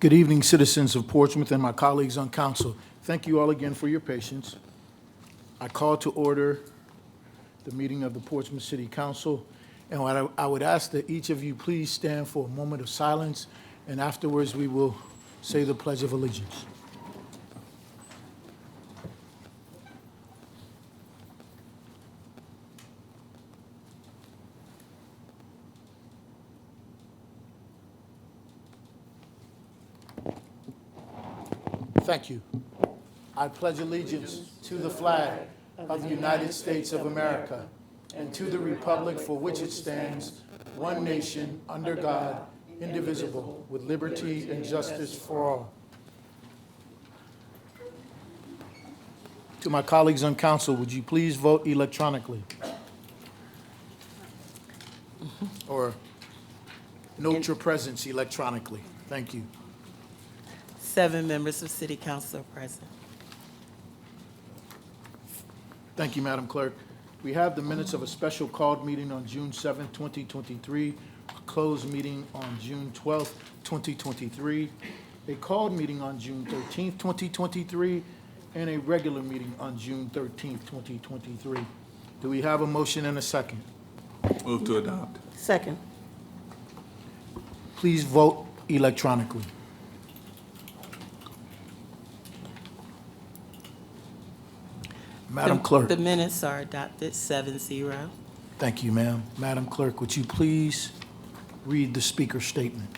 Good evening, citizens of Portsmouth and my colleagues on council. Thank you all again for your patience. I call to order the meeting of the Portsmouth City Council, and what I would ask that each of you please stand for a moment of silence, and afterwards we will say the Pledge of Allegiance. Thank you. I pledge allegiance to the flag of the United States of America and to the republic for which it stands, one nation, under God, indivisible, with liberty and justice for all. To my colleagues on council, would you please vote electronically? Or note your presence electronically. Thank you. 7 members of City Council are present. Thank you, Madam Clerk. We have the minutes of a special called meeting on June 7th, 2023, a closed meeting on June 12th, 2023, a called meeting on June 13th, 2023, and a regular meeting on June 13th, 2023. Do we have a motion and a second? Move to adopt. Second. Please vote electronically. Madam Clerk. The minutes are adopted 7-0. Thank you, ma'am. Madam Clerk, would you please read the speaker's statement?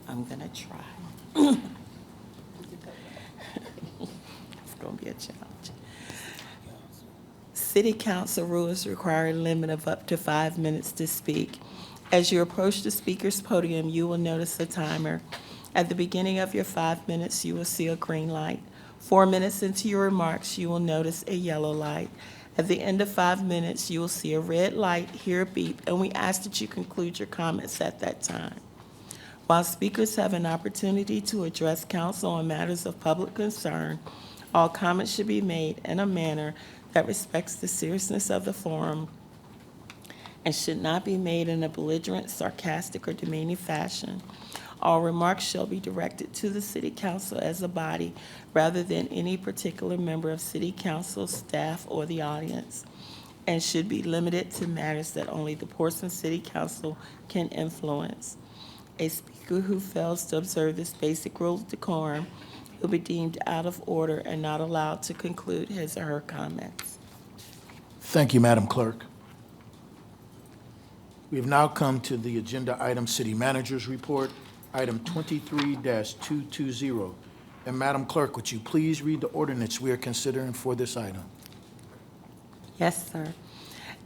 I'm going to try. It's going to be a challenge. City Council rules require a limit of up to 5 minutes to speak. As you approach the speaker's podium, you will notice a timer. At the beginning of your 5 minutes, you will see a green light. 4 minutes into your remarks, you will notice a yellow light. At the end of 5 minutes, you will see a red light, hear a beep, and we ask that you conclude your comments at that time. While speakers have an opportunity to address council on matters of public concern, all comments should be made in a manner that respects the seriousness of the forum and should not be made in a belligerent, sarcastic, or demeaning fashion. All remarks shall be directed to the City Council as a body rather than any particular member of City Council, staff, or the audience, and should be limited to matters that only the Portsmouth City Council can influence. A speaker who fails to observe this basic rule of decorum will be deemed out of order and not allowed to conclude his or her comments. Thank you, Madam Clerk. We have now come to the agenda item, City Manager's Report, item 23-220. And Madam Clerk, would you please read the ordinance we are considering for this item? Yes, sir.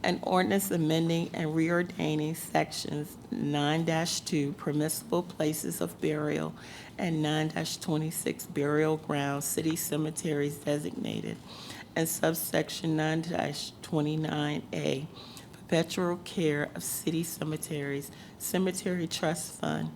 An ordinance amending and reordaining sections 9-2 permissible places of burial and 9-26 burial grounds, city cemeteries designated, and subsection 9-29A perpetual care of city cemeteries, cemetery trust fund,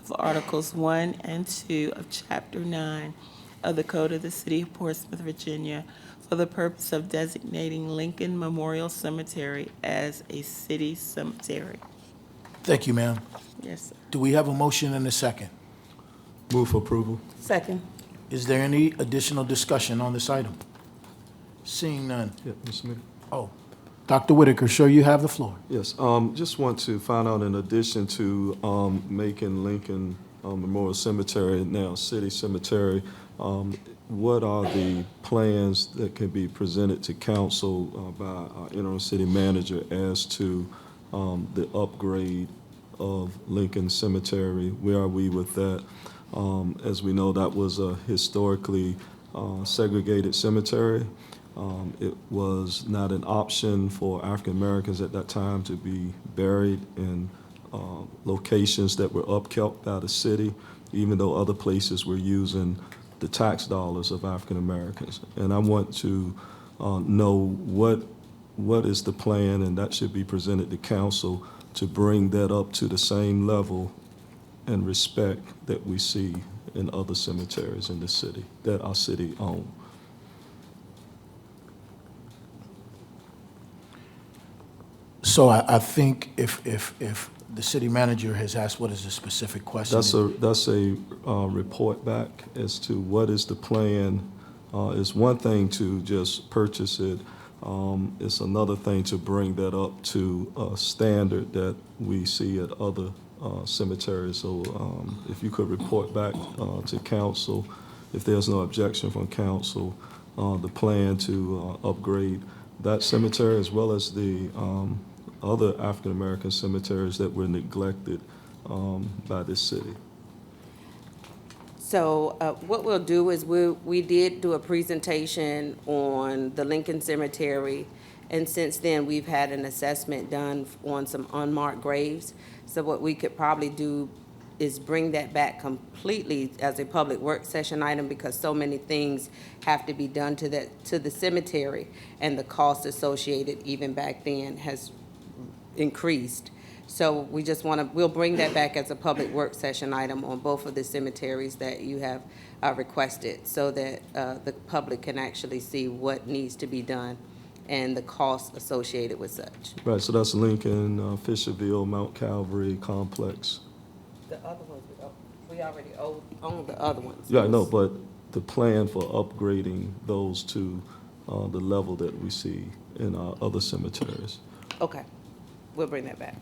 of Articles 1 and 2 of Chapter 9 of the Code of the City of Portsmouth, Virginia, for the purpose of designating Lincoln Memorial Cemetery as a city cemetery. Thank you, ma'am. Yes, sir. Do we have a motion and a second? Move for approval. Second. Is there any additional discussion on this item? Seeing none. Yeah, Mr. Mayor. Oh, Dr. Whitaker, sir, you have the floor. Yes, just want to find out, in addition to making Lincoln Memorial Cemetery now City Cemetery, what are the plans that can be presented to council by our interim city manager as to the upgrade of Lincoln Cemetery? Where are we with that? As we know, that was a historically segregated cemetery. It was not an option for African Americans at that time to be buried in locations that were upkept by the city, even though other places were using the tax dollars of African Americans. And I want to know what is the plan, and that should be presented to council to bring that up to the same level and respect that we see in other cemeteries in the city that our city owns. So I think if the city manager has asked what is the specific question. That's a report back as to what is the plan. It's one thing to just purchase it. It's another thing to bring that up to a standard that we see at other cemeteries. So if you could report back to council, if there's no objection from council, the plan to upgrade that cemetery as well as the other African-American cemeteries that were neglected by this city. So what we'll do is we did do a presentation on the Lincoln Cemetery, and since then, we've had an assessment done on some unmarked graves. So what we could probably do is bring that back completely as a public work session item, because so many things have to be done to the cemetery, and the cost associated even back then has increased. So we just we'll bring that back as a public work session item on both of the cemeteries that you have requested, so that the public can actually see what needs to be done and the costs associated with such. Right, so that's Lincoln, Fisherville, Mount Calvary Complex. The other ones, we already own the other ones. Yeah, I know, but the plan for upgrading those to the level that we see in our other cemeteries. Okay, we'll bring that back.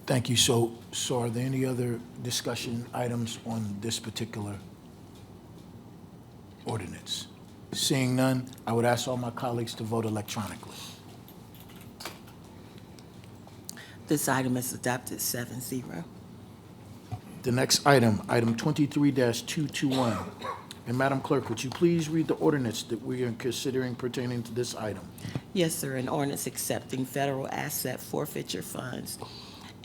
Thank you. So are there any other discussion items on this particular ordinance? Seeing none, I would ask all my colleagues to vote electronically. This item is adopted 7-0. The next item, item 23-221. And Madam Clerk, would you please read the ordinance that we are considering pertaining to this item? Yes, sir. An ordinance accepting federal asset forfeiture funds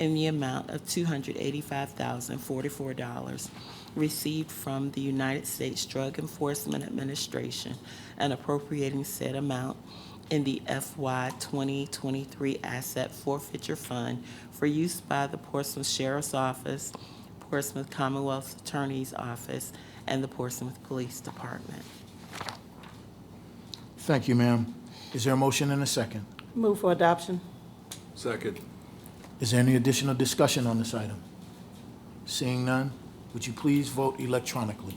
in the amount of $285,044 received from the United States Drug Enforcement Administration and appropriating said amount in the FY 2023 Asset Forfeiture Fund for use by the Portsmouth Sheriff's Office, Portsmouth Commonwealth Attorney's Office, and the Portsmouth Police Department. Thank you, ma'am. Is there a motion and a second? Move for adoption. Second. Is there any additional discussion on this item? Seeing none, would you please vote electronically?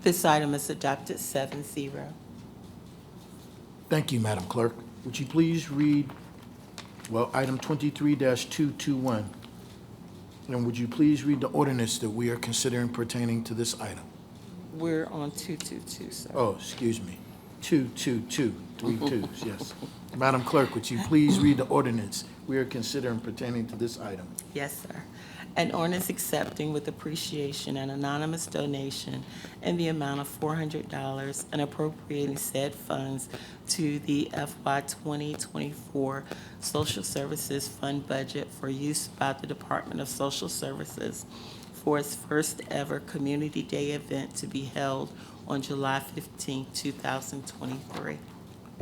This item is adopted 7-0. Thank you, Madam Clerk. Would you please read, item 23-221? And would you please read the ordinance that we are considering pertaining to this item? We're on 222, sir. Oh, excuse me. 222, 3 twos, yes. Madam Clerk, would you please read the ordinance we are considering pertaining to this item? Yes, sir. An ordinance accepting with appreciation an anonymous donation in the amount of $400 and appropriating said funds to the FY 2024 Social Services Fund budget for use by the Department of Social Services for its first ever Community Day event to be held on July 15, 2023.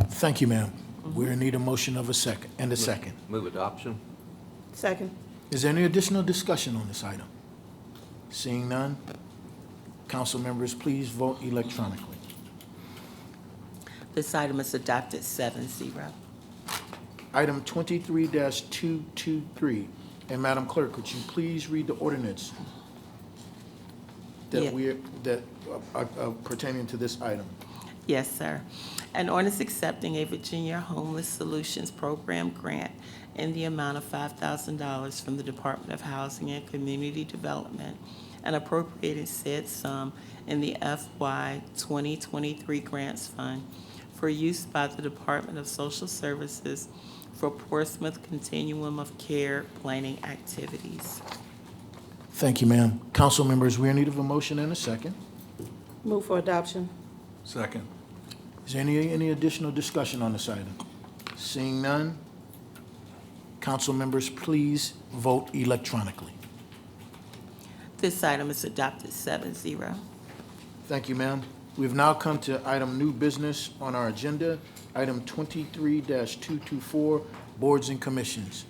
Thank you, ma'am. We're in need of motion of a second, and a second. Move adoption. Second. Is there any additional discussion on this item? Seeing none, council members, please vote electronically. This item is adopted 7-0. Item 23-223. And Madam Clerk, would you please read the ordinance Yeah. that pertaining to this item? Yes, sir. An ordinance accepting a Virginia Homeless Solutions Program grant in the amount of $5,000 from the Department of Housing and Community Development and appropriating said sum in the FY 2023 Grants Fund for use by the Department of Social Services for Portsmouth Continuum of Care planning activities. Thank you, ma'am. Council members, we are in need of a motion and a second. Move for adoption. Second. Is there any additional discussion on this item? Seeing none, council members, please vote electronically. This item is adopted 7-0. Thank you, ma'am. We've now come to item new business on our agenda, item 23-224, boards and commissions.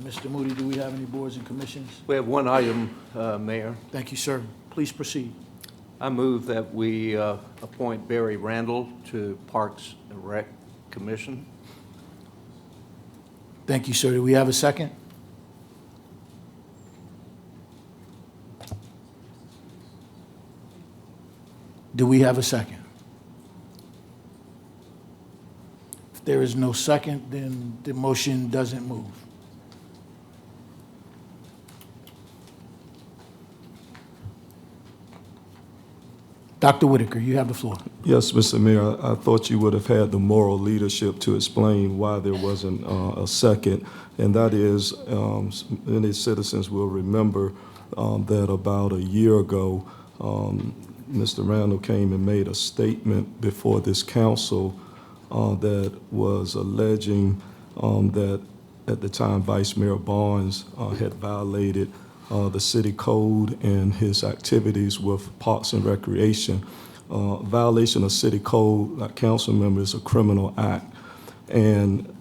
Mr. Moody, do we have any boards and commissions? We have one item, Mayor. Thank you, sir. Please proceed. I move that we appoint Barry Randall to Parks and Rec commission. Thank you, sir. Do we have a second? Do we have a second? If there is no second, then the motion doesn't move. Dr. Whitaker, you have the floor. Yes, Mr. Mayor, I thought you would have had the moral leadership to explain why there wasn't a second, and that is, many citizens will remember that about a year ago, Mr. Randall came and made a statement before this council that was alleging that at the time Vice Mayor Barnes had violated the city code and his activities with Parks and Recreation. Violation of city code, like council members, is a criminal act. And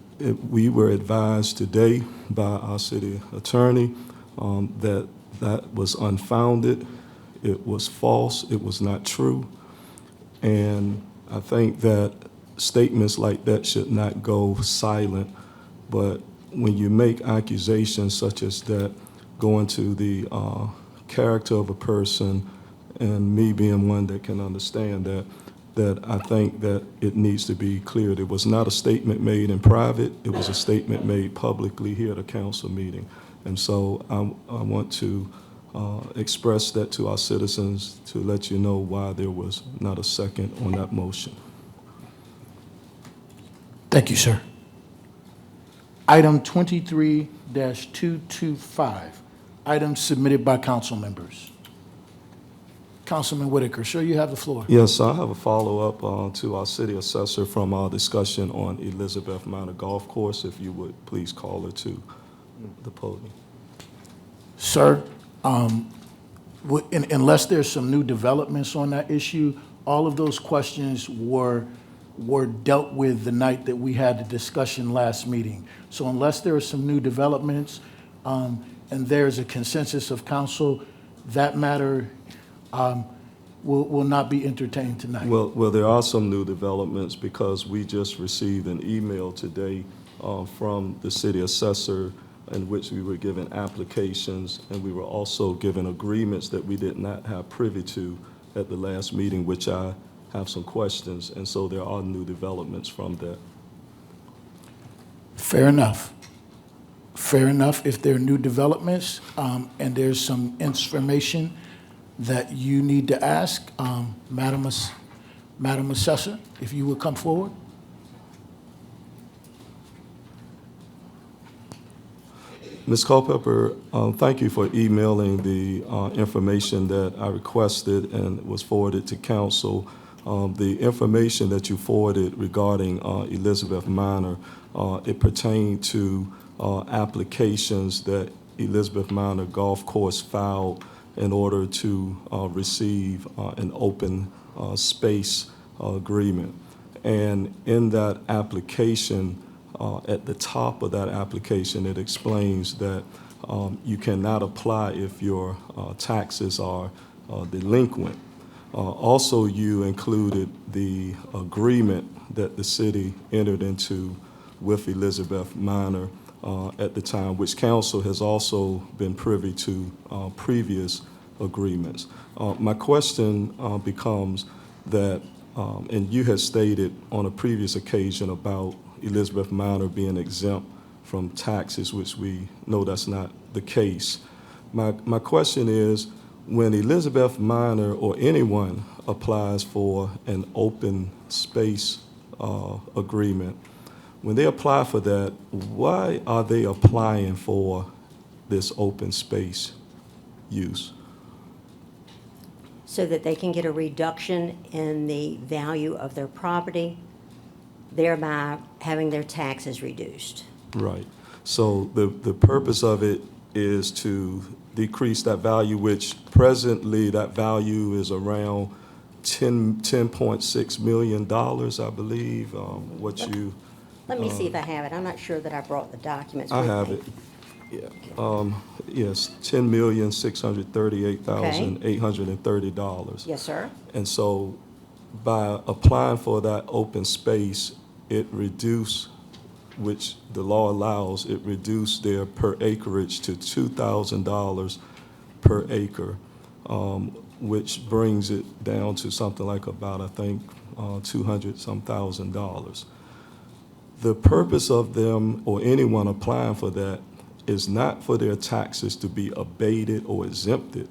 we were advised today by our city attorney that that was unfounded, it was false, it was not true. And I think that statements like that should not go silent. But when you make accusations such as that, going to the character of a person, and me being one that can understand that I think that it needs to be cleared. It was not a statement made in private. It was a statement made publicly here at a council meeting. And so I want to express that to our citizens to let you know why there was not a second on that motion. Thank you, sir. Item 23-225, items submitted by council members. Councilman Whitaker, sir, you have the floor. Yes, I have a follow-up to our city assessor from our discussion on Elizabeth Minor Golf Course. If you would please call her to the podium. Sir, unless there's some new developments on that issue, all of those questions were dealt with the night that we had the discussion last meeting. So unless there are some new developments and there's a consensus of council, that matter will not be entertained tonight. Well, there are some new developments because we just received an email today from the city assessor in which we were given applications, and we were also given agreements that we did not have privy to at the last meeting, which I have some questions, and so there are new developments from that. Fair enough. Fair enough. If there are new developments and there's some information that you need to ask, Madam Assessor, if you would come forward. Ms. Culpepper, thank you for emailing the information that I requested and was forwarded to council. The information that you forwarded regarding Elizabeth Minor, it pertained to applications that Elizabeth Minor Golf Course filed in order to receive an open space agreement. And in that application, at the top of that application, it explains that you cannot apply if your taxes are delinquent. Also, you included the agreement that the city entered into with Elizabeth Minor at the time, which council has also been privy to previous agreements. My question becomes that, and you had stated on a previous occasion about Elizabeth Minor being exempt from taxes, which we know that's not the case. My question is, when Elizabeth Minor or anyone applies for an open space agreement, when they apply for that, why are they applying for this open space use? So that they can get a reduction in the value of their property, thereby having their taxes reduced. Right. So the purpose of it is to decrease that value, which presently that value is around $10.6 million, I believe. Let me see if I have it. I'm not sure that I brought the documents with I me. have it. Yeah. Yes, $10,638,830. Yes, sir. And so by applying for that open space, it reduced, which the law allows, it reduced their per acreage to $2,000 per acre, which brings it down to something like about, I think, 200-some thousand dollars. The purpose of them or anyone applying for that is not for their taxes to be abated or exempted.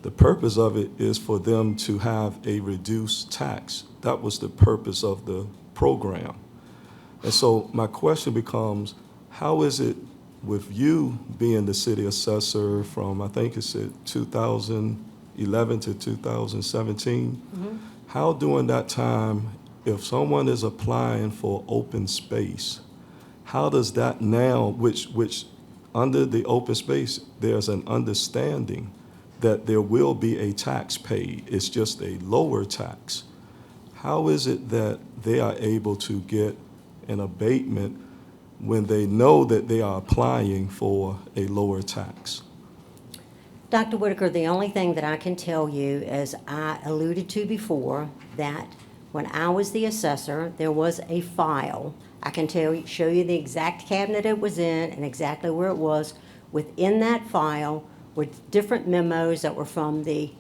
The purpose of it is for them to have a reduced tax. That was the purpose of the program. And so my question becomes, how is it with you being the city assessor from, I think it's 2011 to 2017? How during that time, if someone is applying for open space, how does that now, which under the open space, there's an understanding that there will be a tax paid. It's just a lower tax. How is it that they are able to get an abatement when they know that they are applying for a lower tax? Dr. Whitaker, the only thing that I can tell you, as I alluded to before, that when I was the assessor, there was a file. I can show you the exact cabinet it was in and exactly where it was. Within that file were different memos that were from the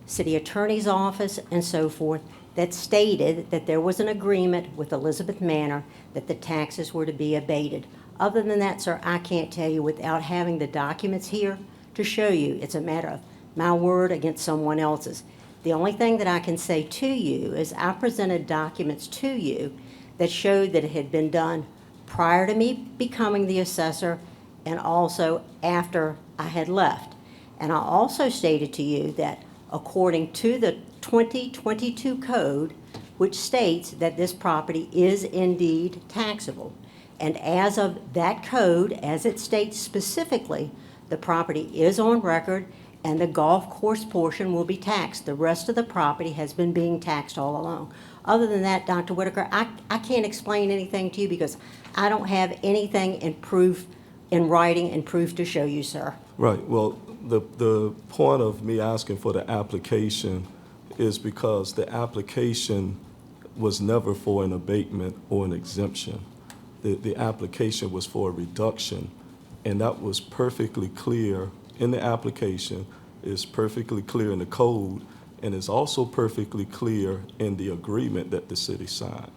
city attorney's office and so forth that stated that there was an agreement with Elizabeth Manor that the taxes were to be abated. Other than that, sir, I can't tell you without having the documents here to show you. It's a matter of my word against someone else's. The only thing that I can say to you is I presented documents to you that showed that it had been done prior to me becoming the assessor and also after I had left. And I also stated to you that according to the 2022 code, which states that this property is indeed taxable. And as of that code, as it states specifically, the property is on record and the golf course portion will be taxed. The rest of the property has been being taxed all along. Other than that, Dr. Whitaker, I can't explain anything to you because I don't have anything in proof, in writing and proof to show you, sir. Right. Well, the point of me asking for the application is because the application was never for an abatement or an exemption. The application was for a reduction, and that was perfectly clear in the application, is perfectly clear in the code, and is also perfectly clear in the agreement that the city signed.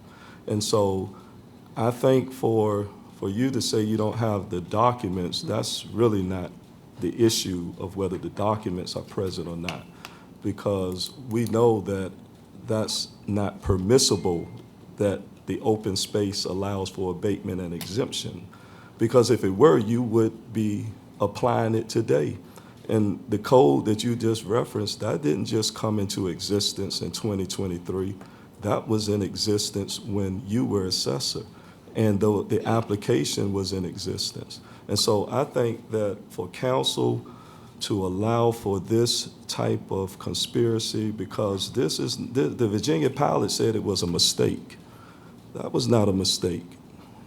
And so I think for you to say you don't have the documents, that's really not the issue of whether the documents are present or not, because we know that that's not permissible, that the open space allows for abatement and exemption. Because if it were, you would be applying it today. And the code that you just referenced, that didn't just come into existence in 2023. That was in existence when you were assessor, and though the application was in existence. And so I think that for council to allow for this type of conspiracy, because this is, the Virginia pilot said it was a mistake. That was not a mistake.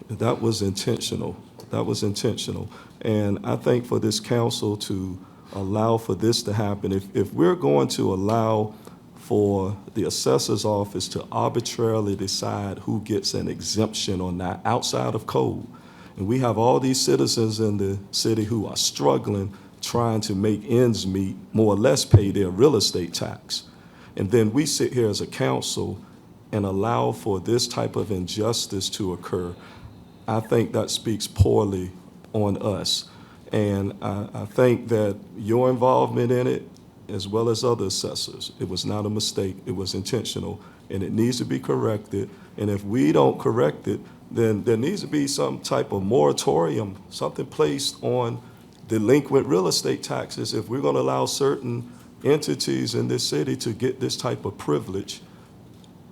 That was intentional. That was intentional. And I think for this council to allow for this to happen, if we're going to allow for the assessor's office to arbitrarily decide who gets an exemption or not outside of code, and we have all these citizens in the city who are struggling, trying to make ends meet, more or less pay their real estate tax, and then we sit here as a council and allow for this type of injustice to occur, I think that speaks poorly on us. And I think that your involvement in it, as well as other assessors, it was not a mistake, it was intentional, and it needs to be corrected. And if we don't correct it, then there needs to be some type of moratorium, something placed on delinquent real estate taxes if we're gonna allow certain entities in this city to get this type of privilege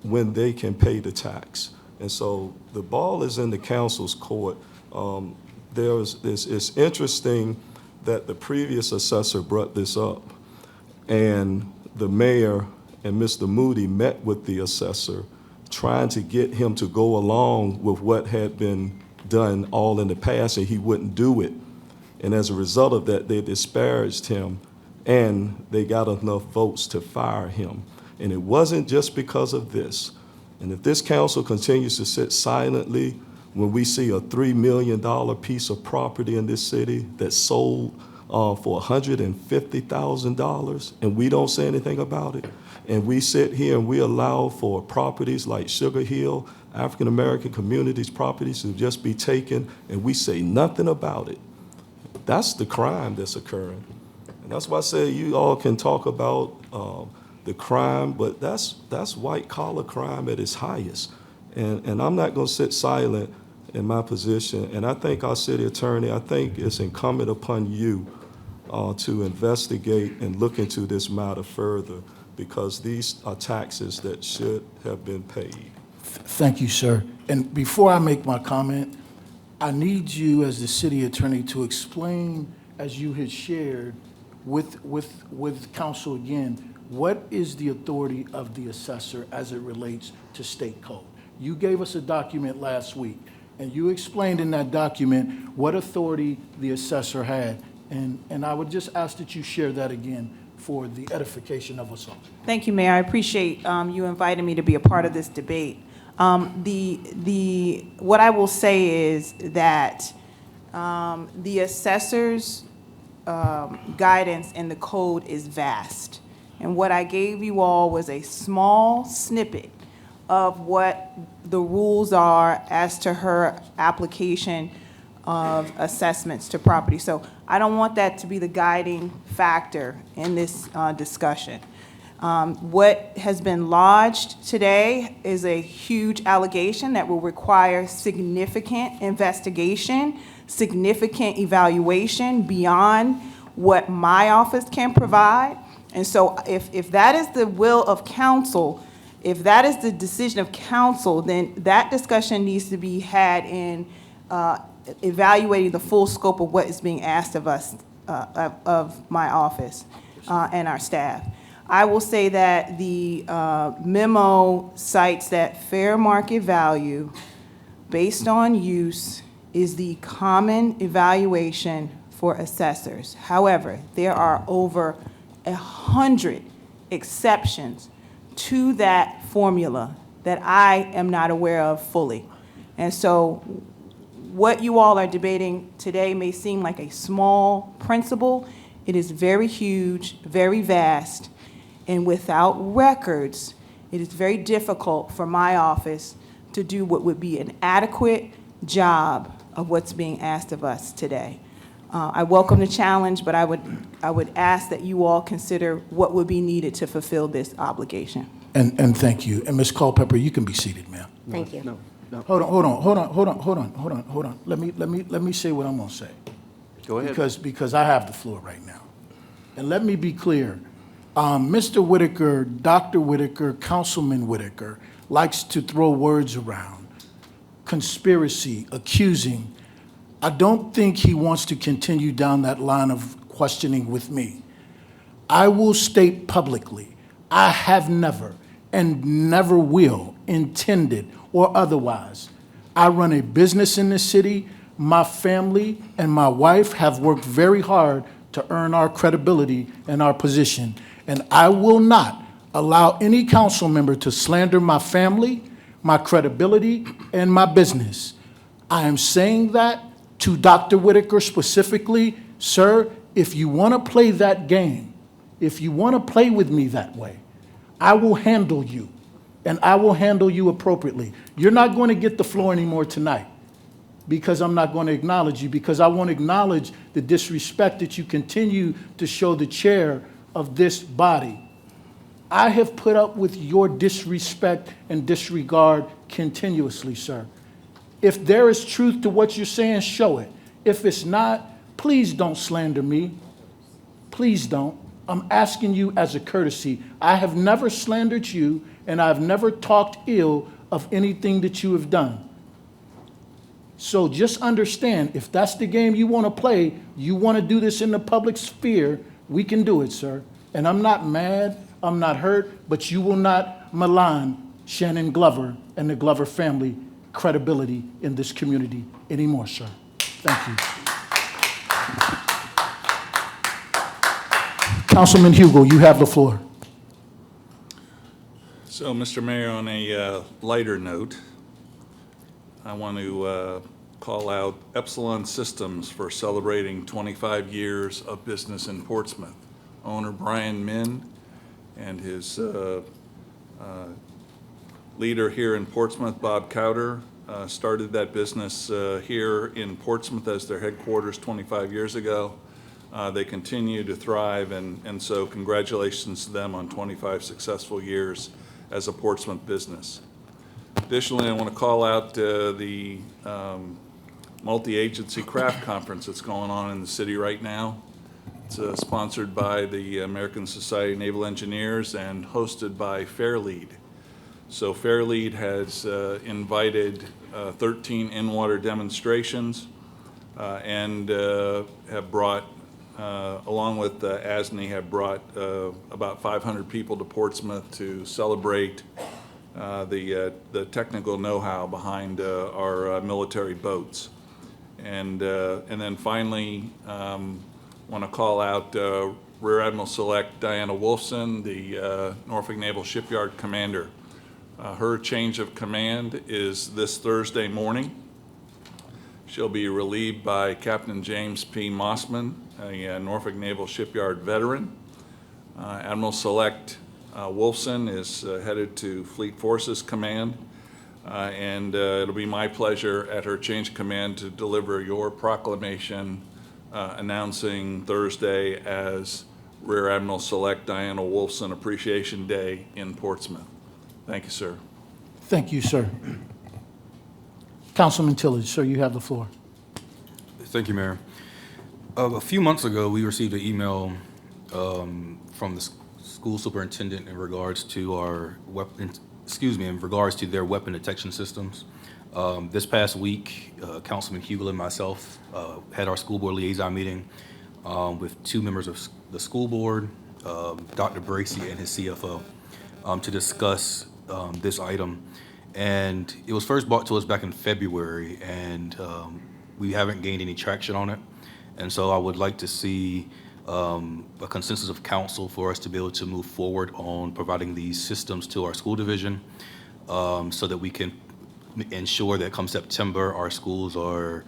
when they can pay the tax. And so the ball is in the council's court. It's interesting that the previous assessor brought this up, and the mayor and Mr. Moody met with the assessor, trying to get him to go along with what had been done all in the past, and he wouldn't do it. And as a result of that, they disparaged him, and they got enough votes to fire him. And it wasn't just because of this. And if this council continues to sit silently when we see a $3 million piece of property in this city that's sold for $150,000, and we don't say anything about it, and we sit here and we allow for properties like Sugar Hill, African-American communities' properties to just be taken, and we say nothing about it, that's the crime that's occurring. And that's why I say you all can talk about the crime, but that's white-collar crime at its highest. And I'm not going to sit silent in my position. And I think our city attorney, I think it's incumbent upon you to investigate and look into this matter further, because these are taxes that should have been paid. Thank you, sir. And before I make my comment, I need you as the city attorney to explain, as you had shared with council again, what is the authority of the assessor as it relates to state code? You gave us a document last week, and you explained in that document what authority the assessor had. And I would just ask that you share that again for the edification of us all. Thank you, Mayor. I appreciate you inviting me to be a part of this debate. What I will say is that the assessor's guidance in the code is vast. And what I gave you all was a small snippet of what the rules are as to her application of assessments to property. So I don't want that to be the guiding factor in this discussion. What has been lodged today is a huge allegation that will require significant investigation, significant evaluation beyond what my office can provide. And so if that is the will of council, if that is the decision of council, then that discussion needs to be had in evaluating the full scope of what is being asked of us, of my office and our staff. I will say that the memo cites that fair market value based on use is the common evaluation for assessors. However, there are over 100 exceptions to that formula that I am not aware of fully. And so what you all are debating today may seem like a small principle. It is very huge, very vast, and without records, it is very difficult for my office to do what would be an adequate job of what's being asked of us today. I welcome the challenge, but I would ask that you all consider what would be needed to fulfill this obligation. And thank you. And Ms. Culpepper, you can be seated, ma'am. Thank you. Hold on. Let me say what I'm gonna say. Go ahead. Because I have the floor right now. And let me be clear. Mr. Whitaker, Dr. Whitaker, Councilman Whitaker likes to throw words around. Conspiracy, accusing. I don't think he wants to continue down that line of questioning with me. I will state publicly, I have never and never will intended or otherwise. I run a business in this city. My family and my wife have worked very hard to earn our credibility and our position. And I will not allow any council member to slander my family, my credibility, and my business. I am saying that to Dr. Whitaker specifically, sir, if you want to play that game, if you want to play with me that way, I will handle you, and I will handle you appropriately. You're not going to get the floor anymore tonight because I'm not going to acknowledge you, because I won't acknowledge the disrespect that you continue to show the chair of this body. I have put up with your disrespect and disregard continuously, sir. If there is truth to what you're saying, show it. If it's not, please don't slander me. Please don't. I'm asking you as a courtesy. I have never slandered you, and I've never talked ill of anything that you have done. So just understand, if that's the game you want to play, you want to do this in the public sphere, we can do it, sir. And I'm not mad, I'm not hurt, but you will not malign Shannon Glover and the Glover family credibility in this community anymore, sir. Thank you. Councilman Hugo, you have the floor. So, Mr. Mayor, on a lighter note, I want to call out Epsilon Systems for celebrating 25 years of business in Portsmouth. Owner Brian Min and his leader here in Portsmouth, Bob Cowder, started that business here in Portsmouth as their headquarters 25 years ago. They continue to thrive, and so congratulations to them on 25 successful years as a Portsmouth business. Additionally, I want to call out the multi-agency craft conference that's going on in the city right now. It's sponsored by the American Society of Naval Engineers and hosted by Fairlead. So Fairlead has invited 13 in-water demonstrations and have brought, along with ASNY, have brought about 500 people to Portsmouth to celebrate the technical know-how behind our military boats. And then finally, want to call out Rear Admiral Select Diana Wolfson, the Norfolk Naval Shipyard Commander. Her change of command is this Thursday morning. She'll be relieved by Captain James P. Mossman, a Norfolk Naval Shipyard veteran. Admiral Select Wolfson is headed to Fleet Forces Command, and it'll be my pleasure at her change of command to deliver your proclamation announcing Thursday as Rear Admiral Select Diana Wolfson Appreciation Day in Portsmouth. Thank you, sir. Thank you, sir. Councilman Tillage, sir, you have the floor. Thank you, Mayor. A few months ago, we received an email from the school superintendent in regards to our in regards to their weapon detection systems. This past week, Councilman Hugel and myself had our school board liaison meeting with two members of the school board, Dr. Bracy and his CFO, to discuss this item. And it was first brought to us back in February, and we haven't gained any traction on it. And so I would like to see a consensus of council for us to be able to move forward on providing these systems to our school division so that we can ensure that come September, our schools are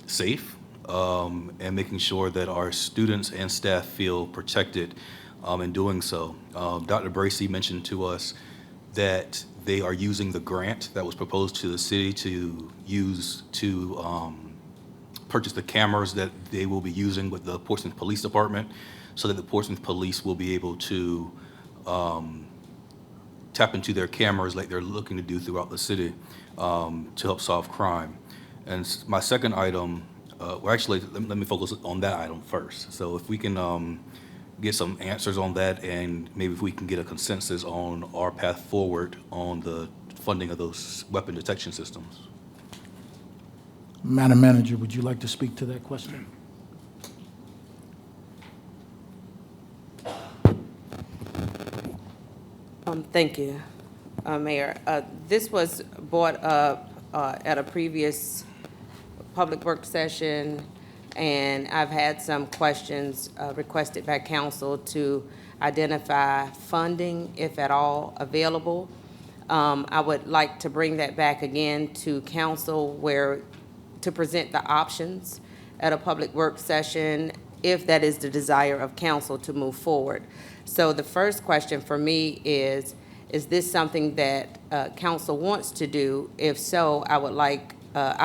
safe and making sure that our students and staff feel protected in doing so. Dr. Bracy mentioned to us that they are using the grant that was proposed to the city to use to purchase the cameras that they will be using with the Portsmouth Police Department so that the Portsmouth Police will be able to tap into their cameras like they're looking to do throughout the city to help solve crime. And my second item, well, actually, let me focus on that item first. So if we can get some answers on that, and maybe if we can get a consensus on our path forward on the funding of those weapon detection systems. Madam Manager, would you like to speak to that question? Thank you, Mayor. This was brought up at a previous public work session, and I've had some questions requested by council to identify funding, if at all available. I would like to bring that back again to council to present the options at a public work session, if that is the desire of council to move forward. So the first question for me is this something that council wants to do? If so, I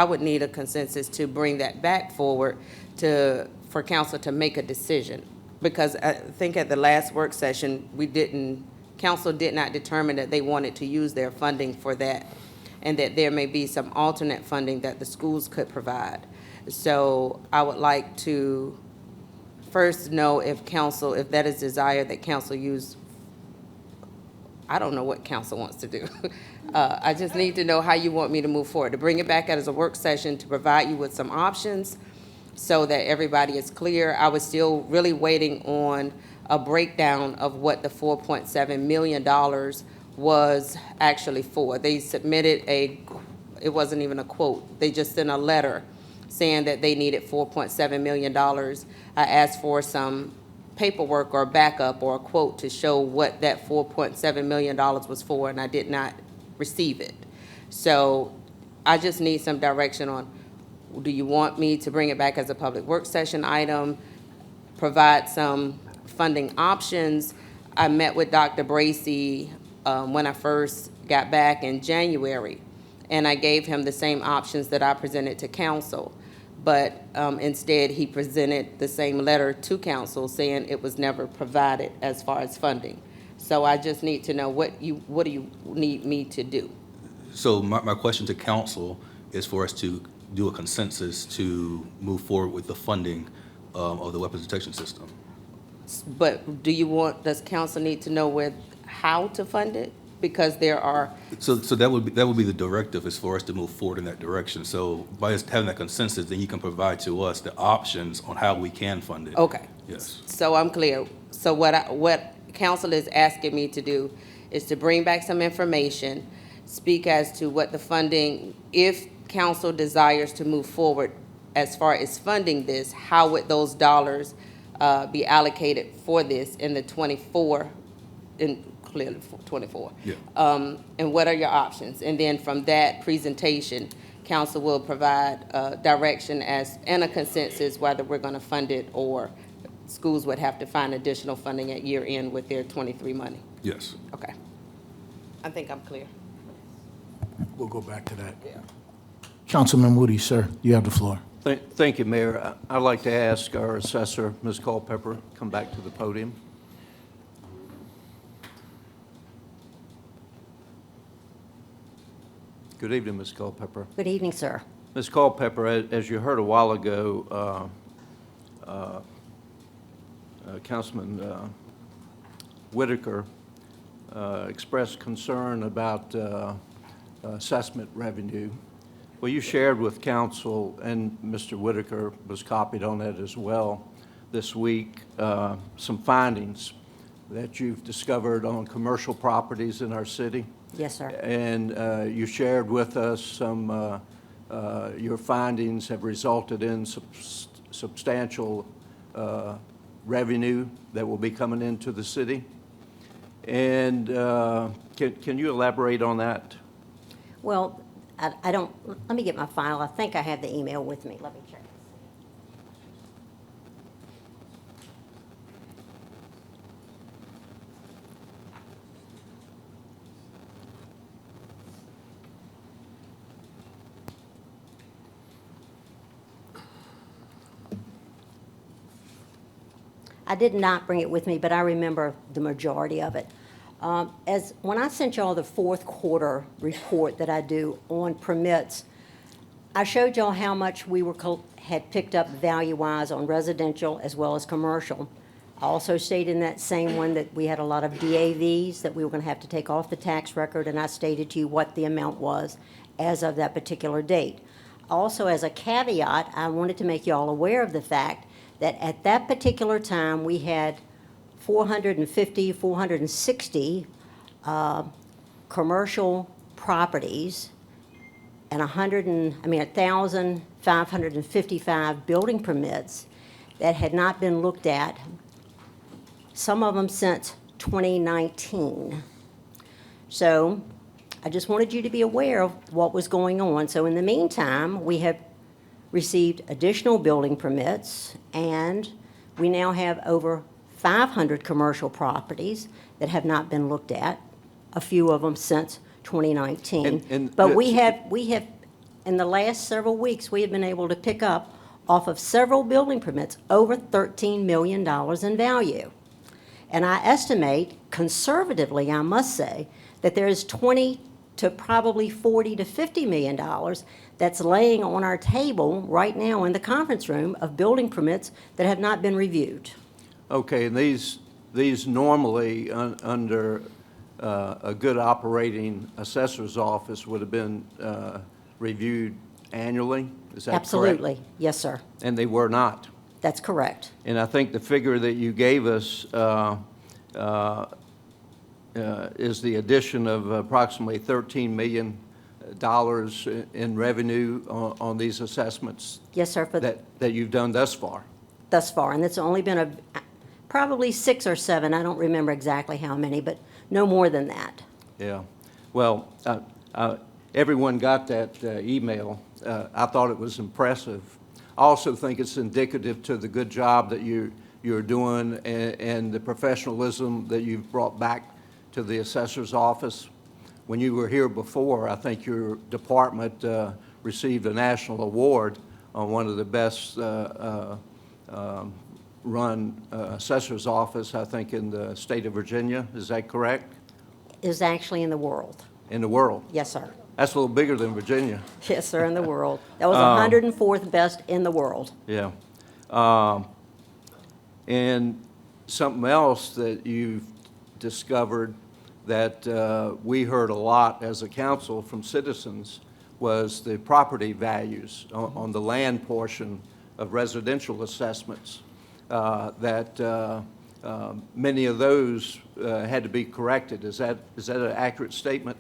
would need a consensus to bring that back forward for council to make a decision. Because I think at the last work session, council did not determine that they wanted to use their funding for that, and that there may be some alternate funding that the schools could provide. So I would like to first know if that is desired that council use. I don't know what council wants to do. I just need to know how you want me to move forward, to bring it back as a work session to provide you with some options so that everybody is clear. I was still really waiting on a breakdown of what the $4.7 million was actually for. They submitted it wasn't even a quote. They just sent a letter saying that they needed $4.7 million. I asked for some paperwork or backup or a quote to show what that $4.7 million was for, and I did not receive it. So I just need some direction on, do you want me to bring it back as a public works session item, provide some funding options? I met with Dr. Bracy when I first got back in January, and I gave him the same options that I presented to council. But instead, he presented the same letter to council saying it was never provided as far as funding. So I just need to know what do you need me to do? So my question to council is for us to do a consensus to move forward with the funding of the weapons detection system. But does council need to know how to fund it? Because there are, So that would be the directive, is for us to move forward in that direction. So by us having that consensus, then you can provide to us the options on how we can fund it. okay. Yes. So I'm clear. So what council is asking me to do is to bring back some information, speak as to what the funding, if council desires to move forward as far as funding this, how would those dollars be allocated for this in the 24, clearly 24. Yeah. And what are your options? And then from that presentation, council will provide direction and a consensus whether we're going to fund it or schools would have to find additional funding at year end with their 23 money. Yes. Okay. I think I'm clear. We'll go back to that. Councilman Woody, sir, you have the floor. Thank you, Mayor. I'd like to ask our assessor, Ms. Culpepper, come back to the podium. Good evening, Ms. Culpepper. Good evening, sir. Ms. Culpepper, as you heard a while ago, Councilman Whitaker expressed concern about assessment revenue. Well, you shared with council, and Mr. Whitaker was copied on that as well this week, some findings that you've discovered on commercial properties in our city. Yes, sir. And you shared with us some, your findings have resulted in substantial revenue that will be coming into the city. And can you elaborate on that? Well, I don't, let me get my file. I think I have the email with me. Let me check. I did not bring it with me, but I remember the majority of it. When I sent y'all the fourth quarter report that I do on permits, I showed y'all how much we had picked up value-wise on residential as well as commercial. I also stated in that same one that we had a lot of DAVs that we were going to have to take off the tax record, and I stated to you what the amount was as of that particular date. Also, as a caveat, I wanted to make y'all aware of the fact that at that particular time, we had 450, 460 commercial properties and 1,555 building permits that had not been looked at, some of them since 2019. So I just wanted you to be aware of what was going on. So in the meantime, we have received additional building permits, and we now have over 500 commercial properties that have not been looked at, a few of them since 2019. But we have, in the last several weeks, we have been able to pick up off of several building permits over $13 million in value. And I estimate, conservatively, I must say, that there is 20 to probably 40 to $50 million that's laying on our table right now in the conference room of building permits that have not been reviewed. Okay, and these normally under a good operating assessor's office would have been reviewed annually? Is that correct? Absolutely. Yes, sir. And they were not? That's correct. And I think the figure that you gave us is the addition of approximately $13 million in revenue on these assessments Yes, sir, that you've done thus far. thus far. And it's only been Probably 6 or 7, I don't remember exactly how many, but no more than that. Yeah. Well, everyone got that email. I thought it was impressive. I also think it's indicative to the good job that you're doing and the professionalism that you've brought back to the assessor's office. When you were here before, I think your department received a national award on one of the best run assessor's office, I think, in the state of Virginia. Is that correct? Is actually in the world. In the world? Yes, sir. That's a little bigger than Virginia. Yes, sir, in the world. That was 104th best in the world. Yeah. And something else that you've discovered that we heard a lot as a council from citizens was the property values on the land portion of residential assessments, that many of those had to be corrected. Is that an accurate statement?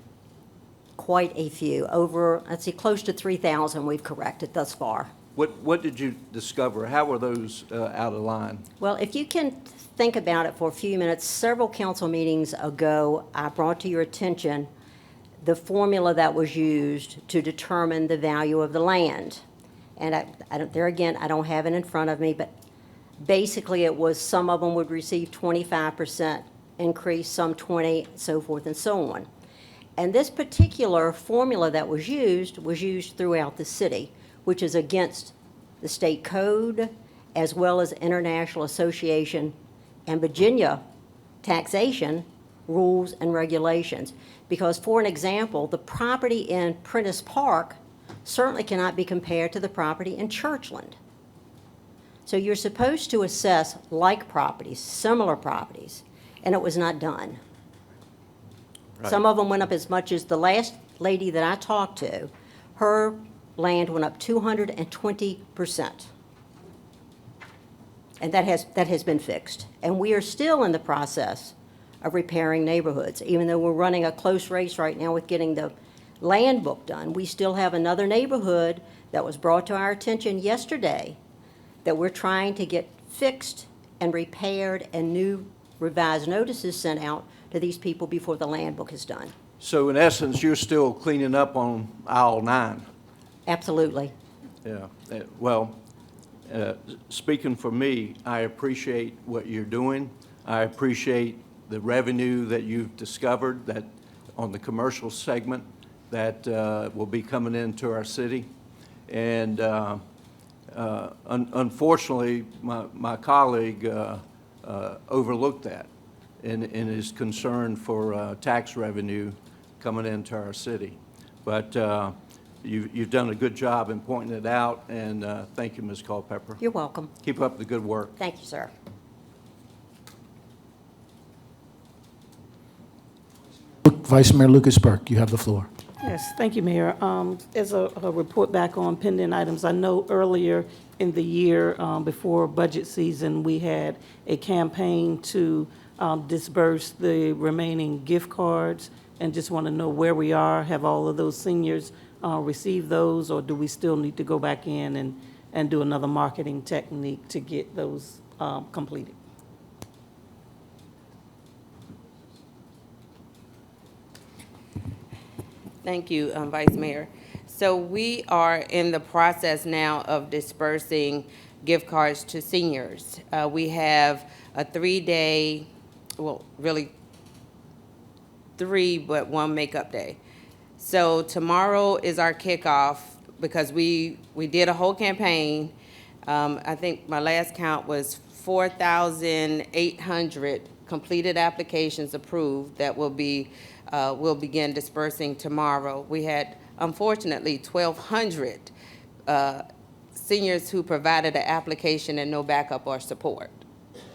Quite a few. Over, let's see, close to 3,000 we've corrected thus far. What did you discover? How were those out of line? Well, if you can think about it for a few minutes, several council meetings ago, I brought to your attention the formula that was used to determine the value of the land. And I don't, there again, I don't have it in front of me, but basically it was some of them would receive 25% increase, some 20, so forth and so on. And this particular formula that was used throughout the city, which is against the state code as well as International Association and Virginia taxation rules and regulations. Because for an example, the property in Prentice Park certainly cannot be compared to the property in Churchland. So you're supposed to assess like properties, similar properties, and it was not done. Right. Some of them went up as much as the last lady that I talked to, her land went up 220%. And that has been fixed. And we are still in the process of repairing neighborhoods. Even though we're running a close race right now with getting the land book done, we still have another neighborhood that was brought to our attention yesterday that we're trying to get fixed and repaired and new revised notices sent out to these people before the land book is done. So in essence, you're still cleaning up on aisle 9. Absolutely. Yeah. Well, speaking for me, I appreciate what you're doing. I appreciate the revenue that you've discovered that on the commercial segment that will be coming into our city. And unfortunately, my colleague overlooked that in his concern for tax revenue coming into our city. But you've done a good job in pointing it out, and thank you, Ms. Culpepper. You're welcome. Keep up the good work. Thank you, sir. Vice Mayor Lucas Burke, you have the floor. Yes, thank you, Mayor. As a report back on pending items, I know earlier in the year, before budget season, we had a campaign to disperse the remaining gift cards, and just want to know where we are. Have all of those seniors received those, or do we still need to go back in and do another marketing technique to get those completed? Thank you, Vice Mayor. So we are in the process now of dispersing gift cards to seniors. We have a 3-day, well, really 3, but 1 makeup day. So tomorrow is our kickoff because we did a whole campaign. I think my last count was 4,800 completed applications approved that will be we'll begin dispersing tomorrow. We had, unfortunately, 1,200 seniors who provided an application and no backup or support.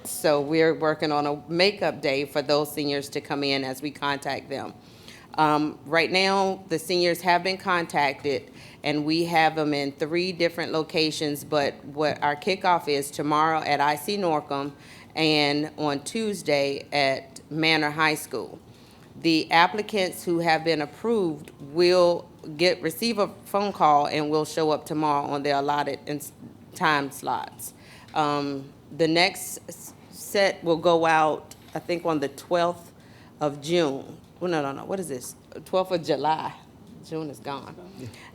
So we're working on a makeup day for those seniors to come in as we contact them. Right now, the seniors have been contacted, and we have them in 3 different locations, but what our kickoff is tomorrow at IC Norcom and on Tuesday at Manor High School. The applicants who have been approved will receive a phone call and will show up tomorrow on their allotted time slots. The next set will go out, I think, on the 12th of June. Well, no, what is this? 12th of July. June is gone.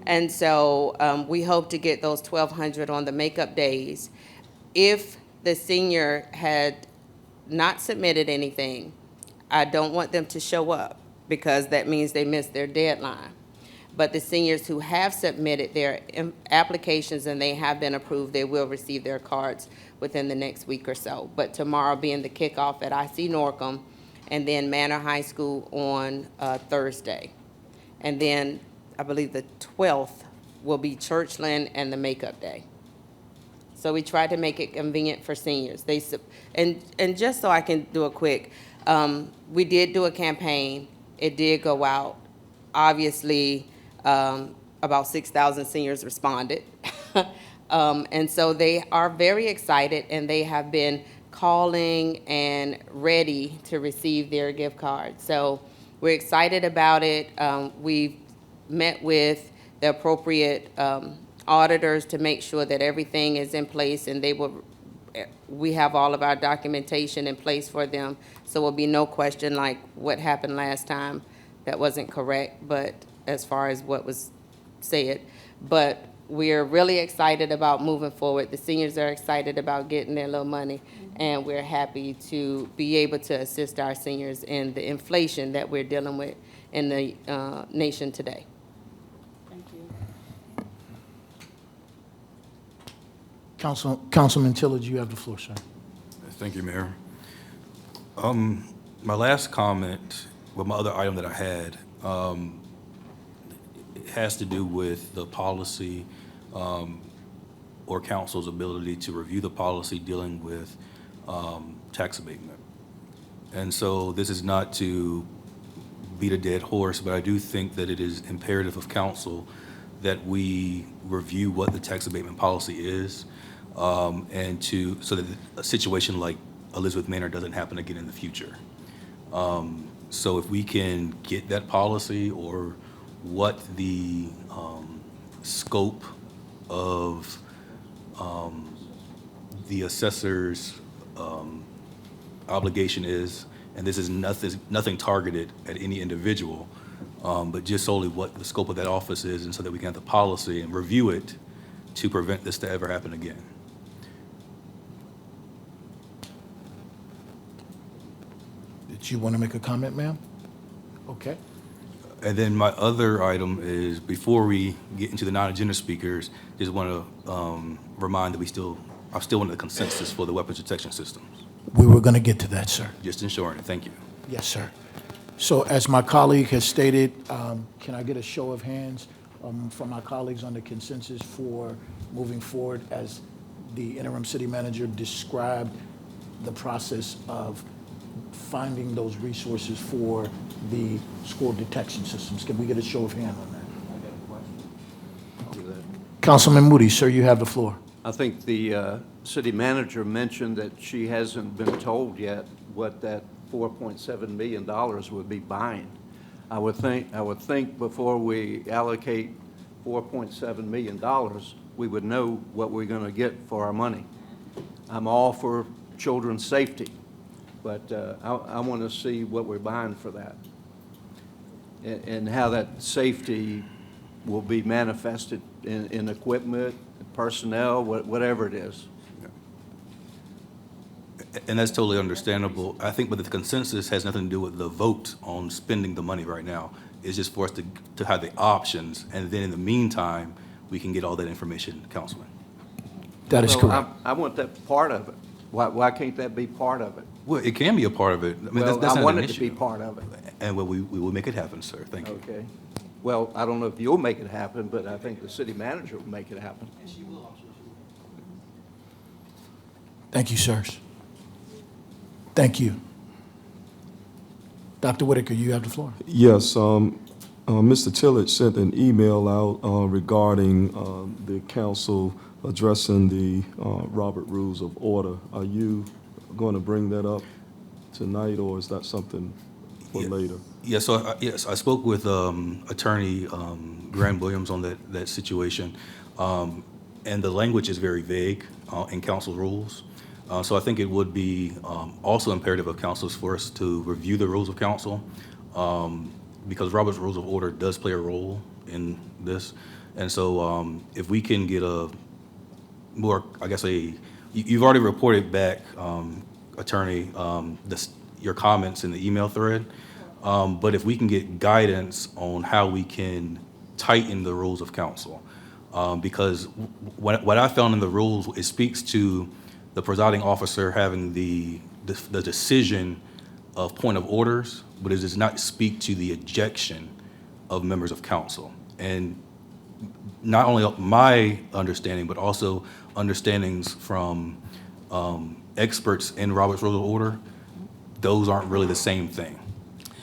And so we hope to get those 1,200 on the makeup days. If the senior had not submitted anything, I don't want them to show up because that means they missed their deadline. But the seniors who have submitted their applications and they have been approved, they will receive their cards within the next week or so. But tomorrow being the kickoff at IC Norcom, and then Manor High School on Thursday. And then I believe the 12th will be Churchland and the makeup day. So we tried to make it convenient for seniors. And just so I can do a quick, we did do a campaign. It did go out. Obviously, about 6,000 seniors responded. And so they are very excited, and they have been calling and ready to receive their gift cards. So we're excited about it. We've met with the appropriate auditors to make sure that everything is in place, and we have all of our documentation in place for them. So there'll be no question like what happened last time that wasn't correct, but as far as what was said. But we're really excited about moving forward. The seniors are excited about getting their little money, and we're happy to be able to assist our seniors in the inflation that we're dealing with in the nation today. Thank you. Councilman Tillage, you have the floor, sir. Thank you, Mayor. My last comment, well, my other item that I had, it has to do with the policy or council's ability to review the policy dealing with tax abatement. And so this is not to beat a dead horse, but I do think that it is imperative of council that we review what the tax abatement policy is, and so that a situation like Elizabeth Manor doesn't happen again in the future. So if we can get that policy or what the scope of the assessor's obligation is, and this is nothing targeted at any individual, but just solely what the scope of that office is, and so that we can have the policy and review it to prevent this to ever happen again. Did you want to make a comment, ma'am? Okay. And then my other item is, before we get into the non-agenda speakers, just want to remind that I'm still under the consensus for the weapons detection systems. We were going to get to that, sir. Just ensuring it. Thank you. Yes, sir. So as my colleague has stated, can I get a show of hands from my colleagues on the consensus for moving forward as the interim city manager described the process of finding those resources for the school detection systems? Can we get a show of hands on that? Councilman Moody, sir, you have the floor. I think the city manager mentioned that she hasn't been told yet what that $4.7 million would be buying. I would think before we allocate $4.7 million, we would know what we're going to get for our money. I'm all for children's safety, but I want to see what we're buying for that and how that safety will be manifested in equipment, personnel, whatever it is. And that's totally understandable. I think, but the consensus has nothing to do with the vote on spending the money right now. It's just for us to have the options, and then in the meantime, we can get all that information, Councilman. That is correct. I want that part of it. Why can't that be part of it? Well, it can be a part of it. I mean, Well, that's I not want an it to be issue. part of it. And we will make it happen, sir. Thank you. Okay. Well, I don't know if you'll make it happen, but I think the city manager will make it happen. Thank you, sirs. Thank you. Dr. Whitaker, you have the floor. Yes, Mr. Tillage sent an email out regarding the council addressing the Robert Rules of Order. Are you going to bring that up tonight, or is that something for later? Yeah, so yes, I spoke with Attorney Graham Williams on that situation, and the language is very vague in council rules. So I think it would be also imperative of councils for us to review the rules of council, because Robert's Rules of Order does play a role in this. And so if we can get a more, I guess, you've already reported back, Attorney, your comments in the email thread, but if we can get guidance on how we can tighten the rules of council. Because what I found in the rules, it speaks to the presiding officer having the decision of point of orders, but it does not speak to the ejection of members of council. And not only my understanding, but also understandings from experts in Robert's Rules of Order, those aren't really the same thing.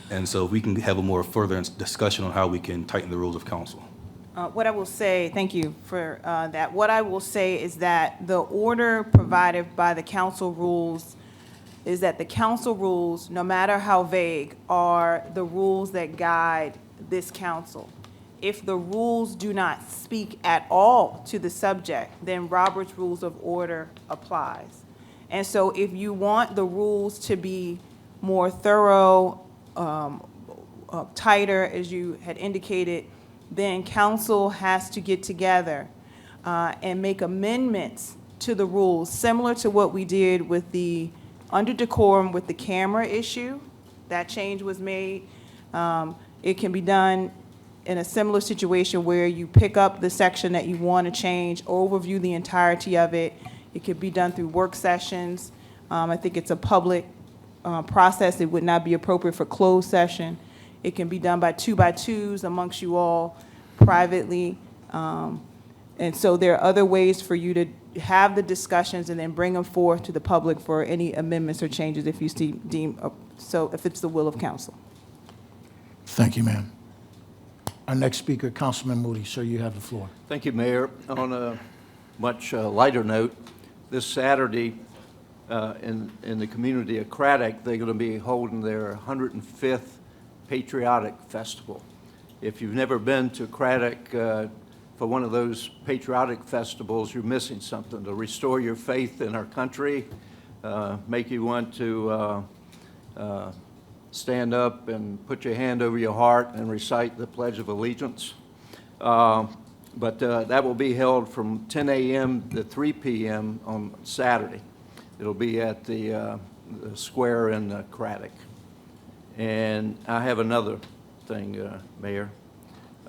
And so if we can have a more further discussion on how we can tighten the rules of council. What I will say, thank you for that. What I will say is that the order provided by the council rules is that the council rules, no matter how vague, are the rules that guide this council. If the rules do not speak at all to the subject, then Robert's Rules of Order applies. And so if you want the rules to be more thorough, tighter, as you had indicated, then council has to get together and make amendments to the rules, similar to what we did with the, under decorum with the camera issue. That change was made. It can be done in a similar situation where you pick up the section that you want to change, overview the entirety of it. It could be done through work sessions. I think it's a public process. It would not be appropriate for closed session. It can be done by twos amongst you all privately. And so there are other ways for you to have the discussions and then bring them forth to the public for any amendments or changes if you deem, so if it's the will of council. Thank you, ma'am. Our next speaker, Councilman Moody. Sir, you have the floor. Thank you, Mayor. On a much lighter note, this Saturday in the community of Craddock, they're going to be holding their 105th Patriotic Festival. If you've never been to Craddock for one of those patriotic festivals, you're missing something. To restore your faith in our country, make you want to stand up and put your hand over your heart and recite the Pledge of Allegiance. But that will be held from 10 a.m. to 3 p.m. on Saturday. It'll be at the square in Craddock. And I have another thing, Mayor.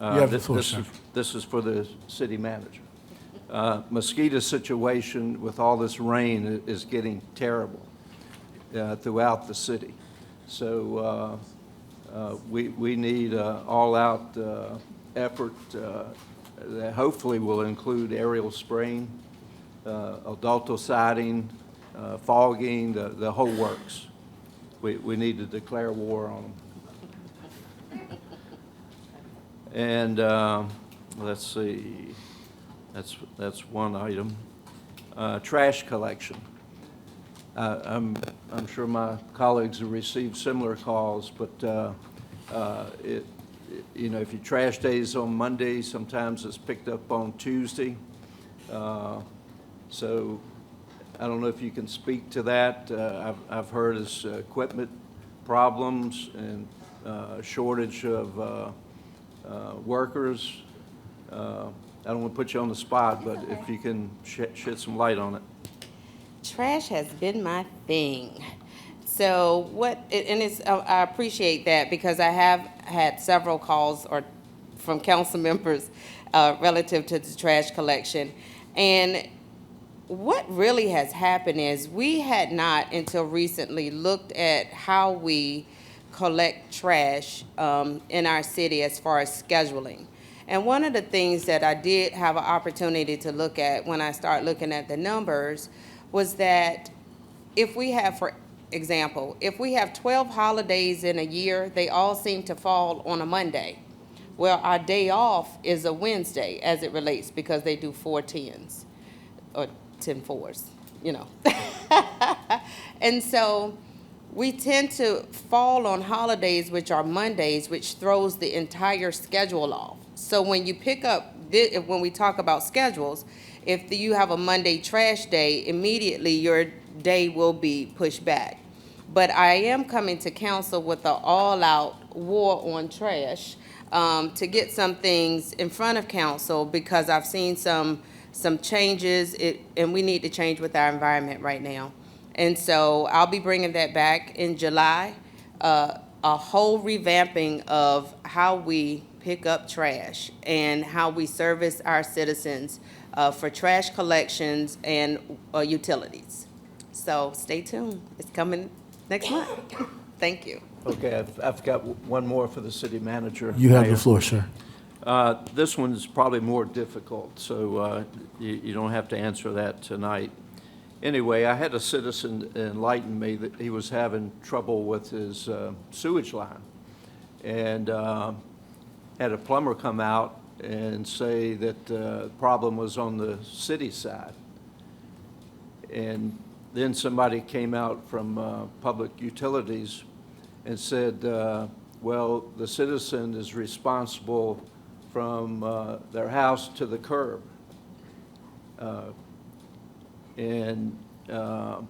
You have the floor, sir. This is for the city manager. Mosquito situation with all this rain is getting terrible throughout the city. So we need all-out effort that hopefully will include aerial spraying, adulticiding, fogging, the whole works. We need to declare war on them. And let's see, that's one item. Trash collection. I'm sure my colleagues have received similar calls, but you know, if your trash day is on Monday, sometimes it's picked up on Tuesday. So I don't know if you can speak to that. I've heard it's equipment problems and shortage of workers. I don't want to put you on the spot, but if you can shed some light on it. Trash has been my thing. So I appreciate that because I have had several calls from council members relative to the trash collection. And what really has happened is we had not until recently looked at how we collect trash in our city as far as scheduling. And one of the things that I did have an opportunity to look at when I started looking at the numbers was that if we have, for example, if we have 12 holidays in a year, they all seem to fall on a Monday. Well, our day off is a Wednesday as it relates because they do 4 10s or 10 4s, you know. And so we tend to fall on holidays, which are Mondays, which throws the entire schedule off. So when you pick up, when we talk about schedules, if you have a Monday trash day, immediately your day will be pushed back. But I am coming to council with an all-out war on trash, to get some things in front of council, because I've seen some changes, and we need to change with our environment right now. And so I'll be bringing that back in July, a whole revamping of how we pick up trash and how we service our citizens for trash collections and utilities. So stay tuned. It's coming next month. Thank you. Okay, I've got one more for the city manager. You have Mayor. the floor, sir. This one's probably more difficult, so you don't have to answer that tonight. Anyway, I had a citizen enlighten me that he was having trouble with his sewage line, and had a plumber come out and say that the problem was on the city side. And then somebody came out from Public Utilities and said, well, the citizen is responsible from their house to the curb. And I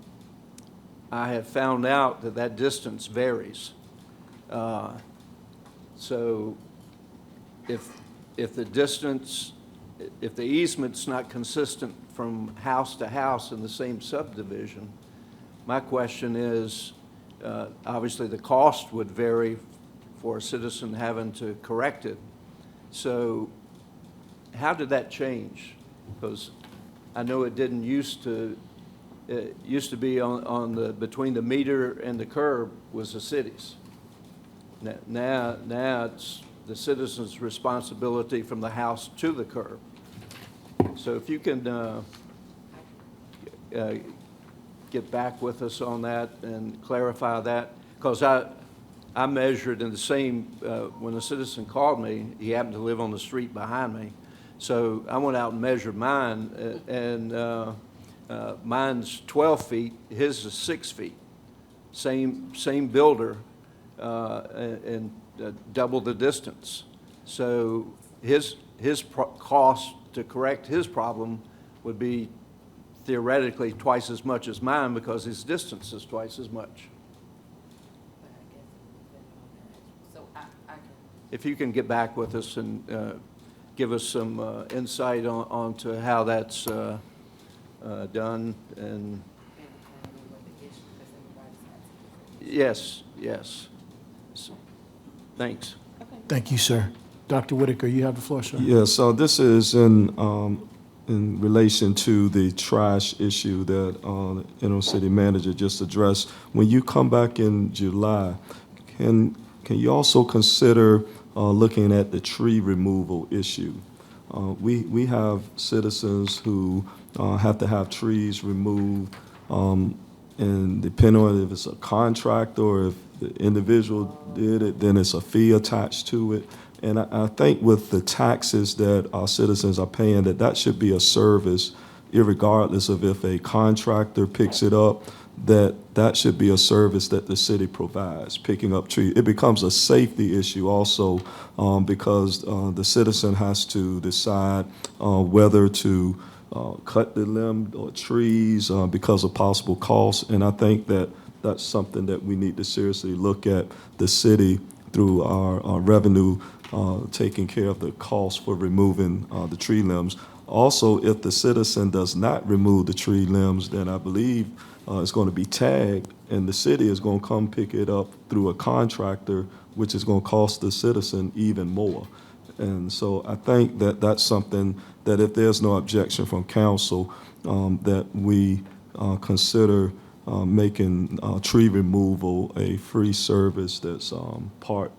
have found out that that distance varies. So if the distance, if the easement's not consistent from house to house in the same subdivision, my question is, obviously the cost would vary for a citizen having to correct it. So how did that change? Because I know it didn't used to, it used to be on the, between the meter and the curb was the city's. Now it's the citizen's responsibility from the house to the curb. So if you can get back with us on that and clarify that, because I measured in the same, when a citizen called me, he happened to live on the street behind me. So I went out and measured mine, and mine's 12 feet, his is 6 feet. Same builder, and double the distance. So his cost to correct his problem would be theoretically twice as much as mine because his distance is twice as much. If you can get back with us and give us some insight onto how that's done, and yes. So, thanks. Thank you, sir. Dr. Whitaker, you have the floor, sir. Yeah, so this is in relation to the trash issue that interim city manager just addressed. When you come back in July, can you also consider looking at the tree removal issue? We have citizens who have to have trees removed, and depending on if it's a contractor or if the individual did it, then it's a fee attached to it. And I think with the taxes that our citizens are paying, that should be a service, irregardless of if a contractor picks it up, that should be a service that the city provides, picking up trees. It becomes a safety issue also, because the citizen has to decide whether to cut the limb or trees because of possible costs. And I think that's something that we need to seriously look at, the city through our revenue taking care of the cost for removing the tree limbs. Also, if the citizen does not remove the tree limbs, then I believe it's going to be tagged, and the city is going to come pick it up through a contractor, which is going to cost the citizen even more. And so I think that that's something that if there's no objection from council, that we consider making tree removal a free service that's part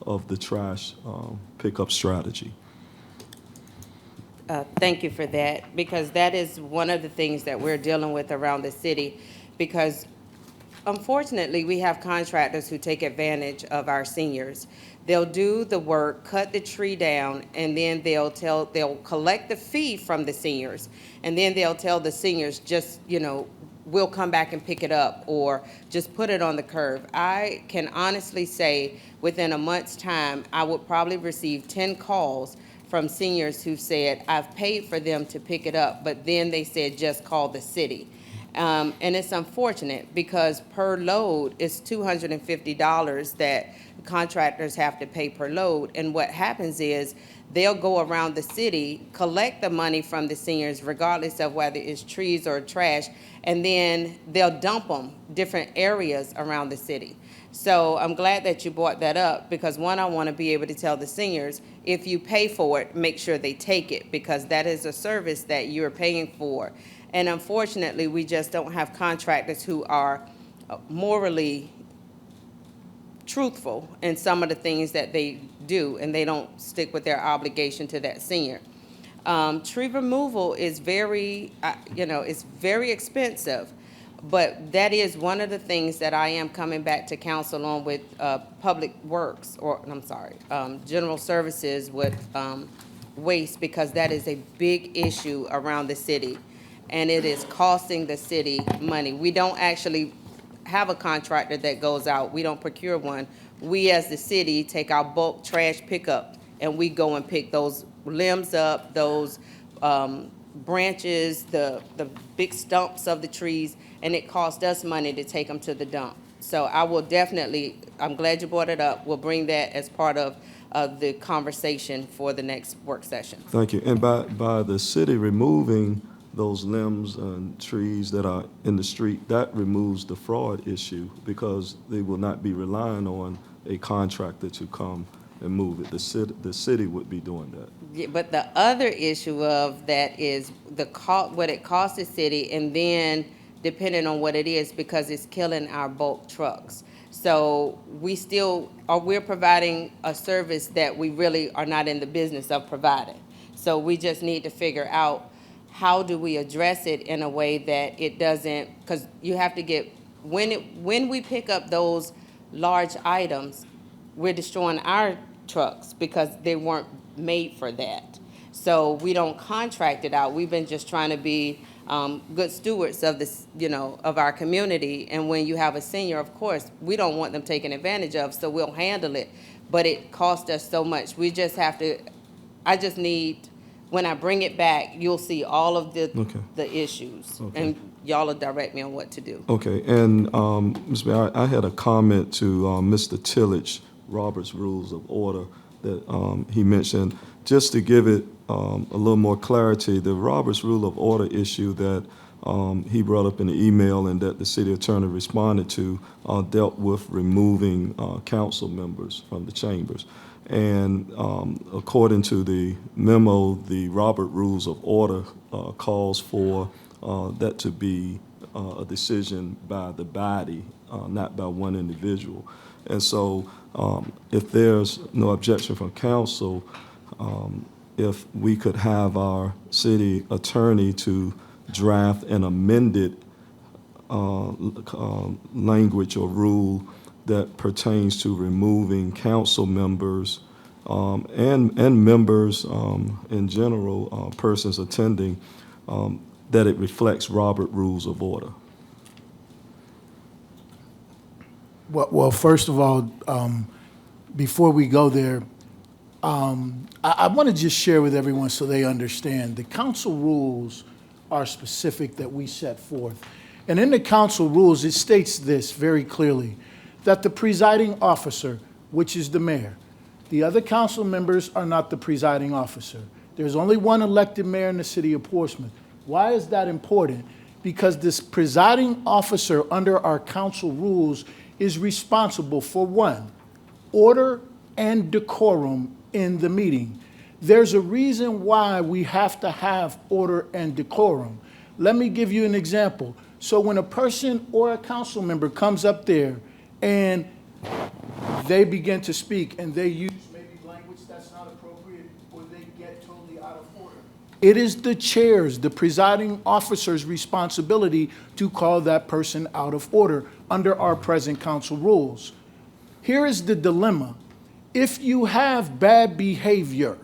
of the trash pickup strategy. Thank you for that, because that is one of the things that we're dealing with around the city, because unfortunately, we have contractors who take advantage of our seniors. They'll do the work, cut the tree down, and then they'll collect the fee from the seniors, and then they'll tell the seniors, just, we'll come back and pick it up, or just put it on the curb. I can honestly say, within a month's time, I would probably receive 10 calls from seniors who said, I've paid for them to pick it up, but then they said, just call the city. And it's unfortunate because per load is $250 that contractors have to pay per load. And what happens is they'll go around the city, collect the money from the seniors regardless of whether it's trees or trash, and then they'll dump them different areas around the city. So I'm glad that you brought that up because one, I want to be able to tell the seniors, if you pay for it, make sure they take it because that is a service that you're paying for. And unfortunately, we just don't have contractors who are morally truthful in some of the things that they do, and they don't stick with their obligation to that senior. Tree removal is very, it's very expensive, but that is one of the things that I am coming back to council on with Public Works, or, I'm sorry, General Services with waste, because that is a big issue around the city, and it is costing the city money. We don't actually have a contractor that goes out. We don't procure one. We, as the city, take our bulk trash pickup, and we go and pick those limbs up, those branches, the big stumps of the trees, and it costs us money to take them to the dump. So I will definitely, I'm glad you brought it up. We'll bring that as part of the conversation for the next work session. Thank you. And by the city removing those limbs and trees that are in the street, that removes the fraud issue because they will not be relying on a contractor to come and move it. The city would be doing that. Yeah, but the other issue of that is what it costs the city, and then depending on what it is, because it's killing our bulk trucks. So we're providing a service that we really are not in the business of providing. So we just need to figure out how do we address it in a way that it doesn't, because you have to get, when we pick up those large items, we're destroying our trucks because they weren't made for that. So we don't contract it out. We've been just trying to be good stewards of this, of our community. And when you have a senior, of course, we don't want them taken advantage of, so we'll handle it. But it costs us so much. We just have to, I just need, when I bring it back, you'll see all of the issues. Okay. And y'all will direct me on what to do. Okay, and Ms. Mayor, I had a comment to Mr. Tillage, Robert's Rules of Order, that he mentioned. Just to give it a little more clarity, the Robert's Rule of Order issue that he brought up in the email and that the city attorney responded to dealt with removing council members from the chambers. And according to the memo, the Robert Rules of Order calls for that to be a decision by the body, not by one individual. And so if there's no objection from council, if we could have our city attorney to draft an amended language or rule that pertains to removing council members and members in general, persons attending, that it reflects Robert Rules of Order. Well, first of all, before we go there, I want to just share with everyone so they understand. The council rules are specific that we set forth. And in the council rules, it states this very clearly, that the presiding officer, which is the mayor, the other council members are not the presiding officer. There's only one elected mayor in the city of Portsmouth. Why is that important? Because this presiding officer under our council rules is responsible for, one, order and decorum in the meeting. There's a reason why we have to have order and decorum. Let me give you an example. So when a person or a council member comes up there and they begin to speak and they use maybe language that's not appropriate or they get totally out of order, it is the chair's, the presiding officer's responsibility to call that person out of order under our present council rules. Here is the dilemma. If you have bad behavior,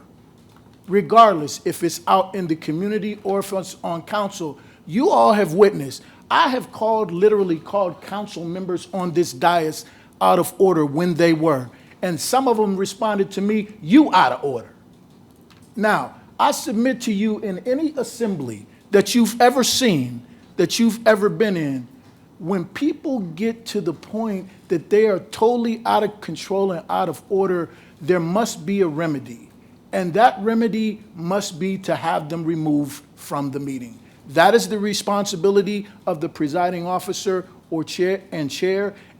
regardless if it's out in the community or if it's on council, you all have witnessed. I have literally called council members on this dais out of order when they were. And some of them responded to me, you out of order. Now, I submit to you in any assembly that you've ever seen, that you've ever been in, when people get to the point that they are totally out of control and out of order, there must be a remedy. And that remedy must be to have them removed from the meeting. That is the responsibility of the presiding officer or chair.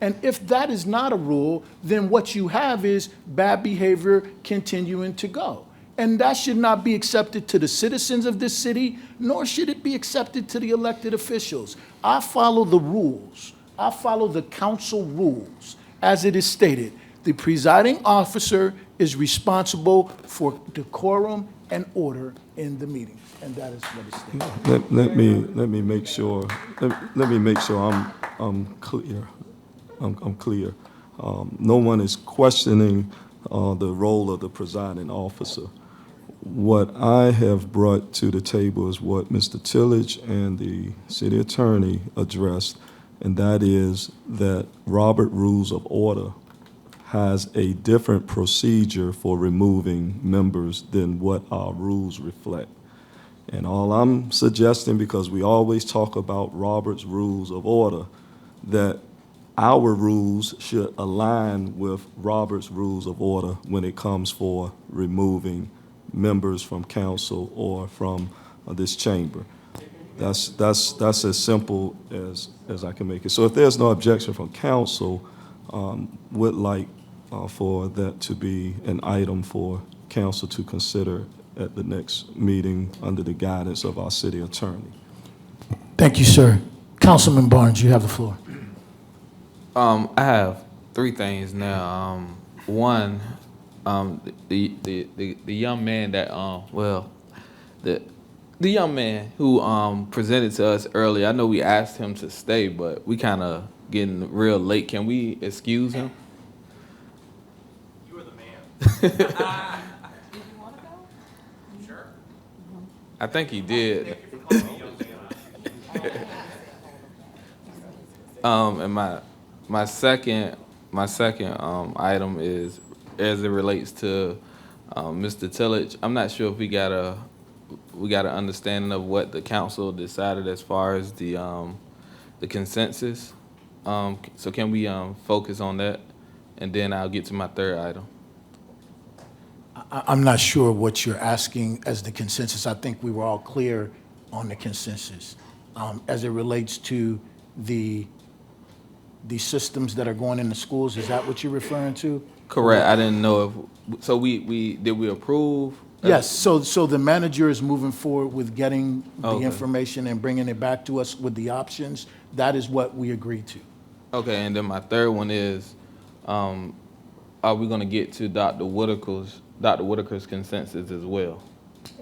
And if that is not a rule, then what you have is bad behavior continuing to go. And that should not be accepted to the citizens of this city, nor should it be accepted to the elected officials. I follow the rules. I follow the council rules as it is stated. The presiding officer is responsible for decorum and order in the meeting, and that is what is stated. Let me make sure. Let me make sure I'm clear. I'm clear. No one is questioning the role of the presiding officer. What I have brought to the table is what Mr. Tillage and the city attorney addressed, and that is that Robert Rules of Order has a different procedure for removing members than what our rules reflect. And all I'm suggesting, because we always talk about Robert's Rules of Order, that our rules should align with Robert's Rules of Order when it comes for removing members from council or from this chamber. That's as simple as I can make it. So if there's no objection from council, would like for that to be an item for council to consider at the next meeting under the guidance of our city attorney. Thank you, sir. Councilman Barnes, you have the floor. I have three things now. One, the young man that the young man who presented to us earlier. I know we asked him to stay, but we kind of getting real late. Can we excuse him? You are the man. Did you want to go? Sure. I think he did. And my second item is as it relates to Mr. Tillage. I'm not sure if we got an understanding of what the council decided as far as the consensus. So can we focus on that, and then I'll get to my third item. I'm not sure what you're asking as the consensus. I think we were all clear on the consensus. As it relates to the systems that are going in the schools, is that what you're referring to? Correct. I didn't know if, so we did we approve? Yes, so the manager is moving forward with getting the Okay. information and bringing it back to us with the options. That is what we agreed to. Okay, and then my third one is, are we gonna get to Dr. Whitaker's consensus as well?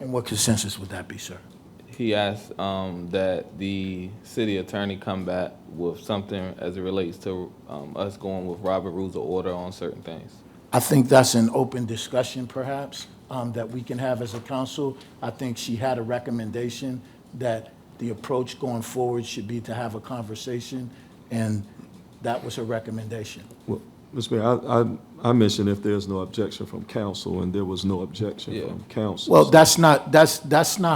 And what consensus would that be, sir? He asked that the city attorney come back with something as it relates to us going with Robert Rules of Order on certain things. I think that's an open discussion, perhaps, that we can have as a council. I think she had a recommendation that the approach going forward should be to have a conversation, and that was her recommendation. Well, Mr. Mayor, I mentioned if there's no objection from council, and there was no objection Yeah. from council. Well, that's not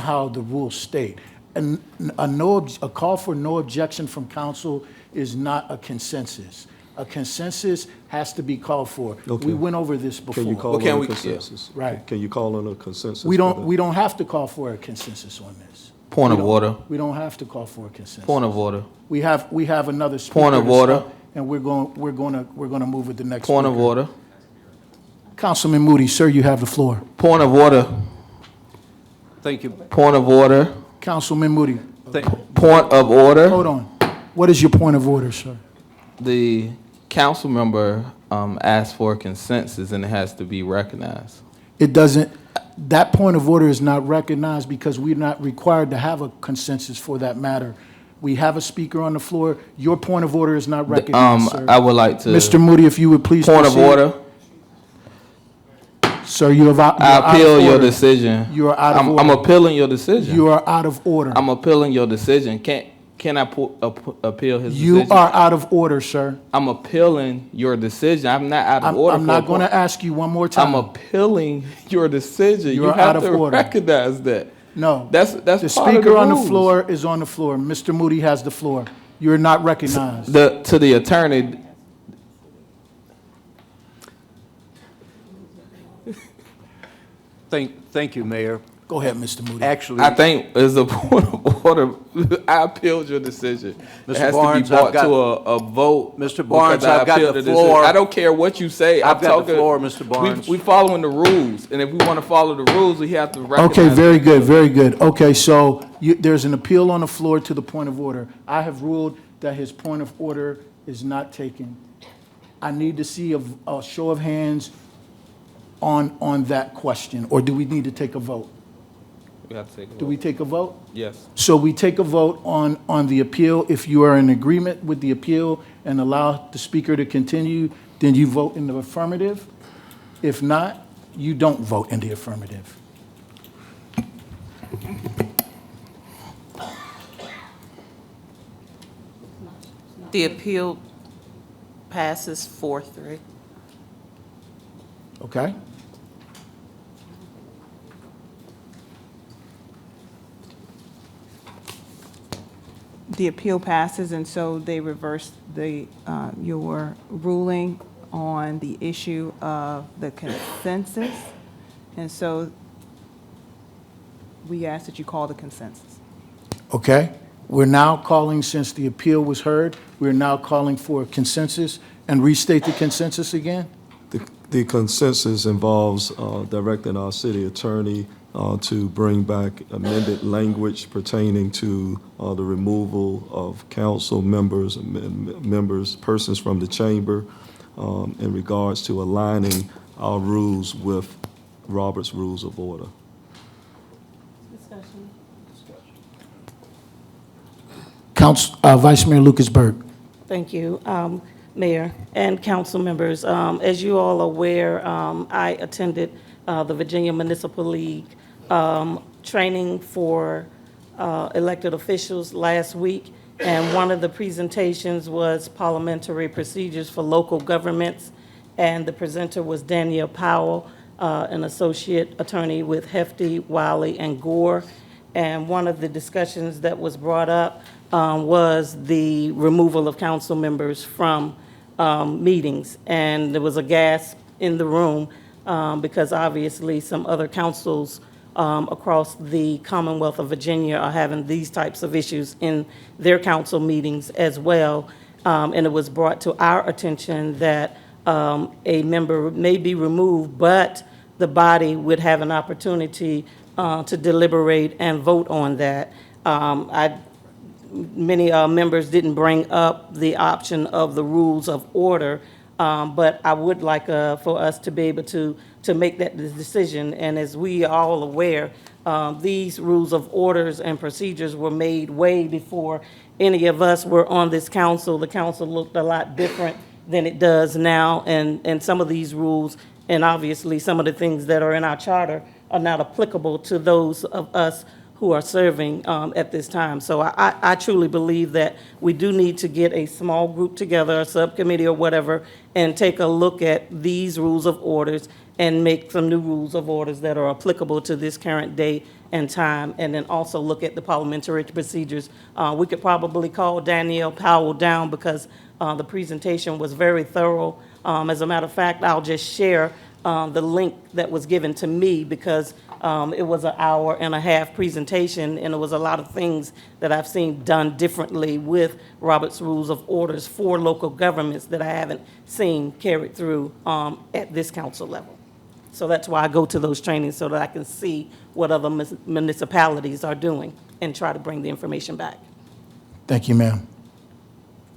how the rules state. And a call for no objection from council is not a consensus. A consensus has to be called for. Okay. We went over this before. Can you call Well, can on a we- consensus? Right. Can you call on a consensus? We for that? don't have to call for a consensus on this. Point We of don't- order. We don't have to call for a consensus. Point of order. We have another speaker. Point of that's order. up, and we're gonna move with the next Point of speaker. order. Councilman Moody, sir, you have the floor. Point of order. Thank you. Point of order. Councilman Moody, Point of order. hold on. What is your point of order, sir? The council member asked for a consensus, and it has to be recognized. It doesn't, that point of order is not recognized because we're not required to have a consensus for that matter. We have a speaker on the floor. Your point of order is not recognized, sir. I would like to. Mr. Moody, if you would please Point of proceed. order. Sir, you're I out of appeal your order. decision. You are out of order. I'm appealing your decision. You are out of order. I'm appealing your decision. Can I appeal his You decision? are out of order, sir. I'm appealing your decision. I'm not out of order. I'm not going to ask you one more time. I'm appealing your decision. You You are have out of to order. recognize that. No. That's The part of speaker on the rules. floor is on the floor. Mr. Moody has the floor. You're not recognized. To the attorney, Thank you, Mayor. Go ahead, Mr. Moody. Actually, I think as a point of order, I appealed your decision. It Mr. has Barnes, to be I've brought to got- a vote. Mr. Barnes, because I I've got appealed the decision. floor. I don't care what you say. I've I'm got the talking- floor, Mr. Barnes. We following the rules, and if we want to follow the rules, we have to recognize. Okay, very good, very good. Okay, so there's an appeal on the floor to the point of order. I have ruled that his point of order is not taken. I need to see a show of hands on that question, or do we need to take a vote? We have to take a vote. Do we take a vote? Yes. So we take a vote on the appeal. If you are in agreement with the appeal and allow the speaker to continue, then you vote in the affirmative. If not, you don't vote in the affirmative. The appeal passes 4-3. Okay? The appeal passes, and so they reverse your ruling on the issue of the consensus. And so we ask that you call the consensus. Okay? We're now calling, since the appeal was heard, we're now calling for a consensus. And restate the consensus again? The consensus involves directing our city attorney to bring back amended language pertaining to the removal of council members, persons from the chamber, in regards to aligning our rules with Robert's Rules of Order. Vice Mayor Lucasberg. Thank you, Mayor and council members. As you all are aware, I attended the Virginia Municipal League training for elected officials last week, and one of the presentations was parliamentary procedures for local governments, and the presenter was Danielle Powell, an associate attorney with Hefty, Wiley, and Gore. And one of the discussions that was brought up was the removal of council members from meetings. And there was a gasp in the room because obviously some other councils across the Commonwealth of Virginia are having these types of issues in their council meetings as well. And it was brought to our attention that a member may be removed, but the body would have an opportunity to deliberate and vote on that. Many members didn't bring up the option of the rules of order, but I would like for us to be able to make that decision. And as we are all aware, these rules of orders and procedures were made way before any of us were on this council. The council looked a lot different than it does now, and some of these rules, and obviously some of the things that are in our charter, are not applicable to those of us who are serving at this time. So I truly believe that we do need to get a small group together, a subcommittee or whatever, and take a look at these rules of orders and make some new rules of orders that are applicable to this current day and time, and then also look at the parliamentary procedures. We could probably call Danielle Powell down because the presentation was very thorough. As a matter of fact, I'll just share the link that was given to me because it was an hour-and-a-half presentation, and it was a lot of things that I've seen done differently with Robert's Rules of Orders for local governments that I haven't seen carried through at this council level. So that's why I go to those trainings, so that I can see what other municipalities are doing and try to bring the information back. Thank you, ma'am.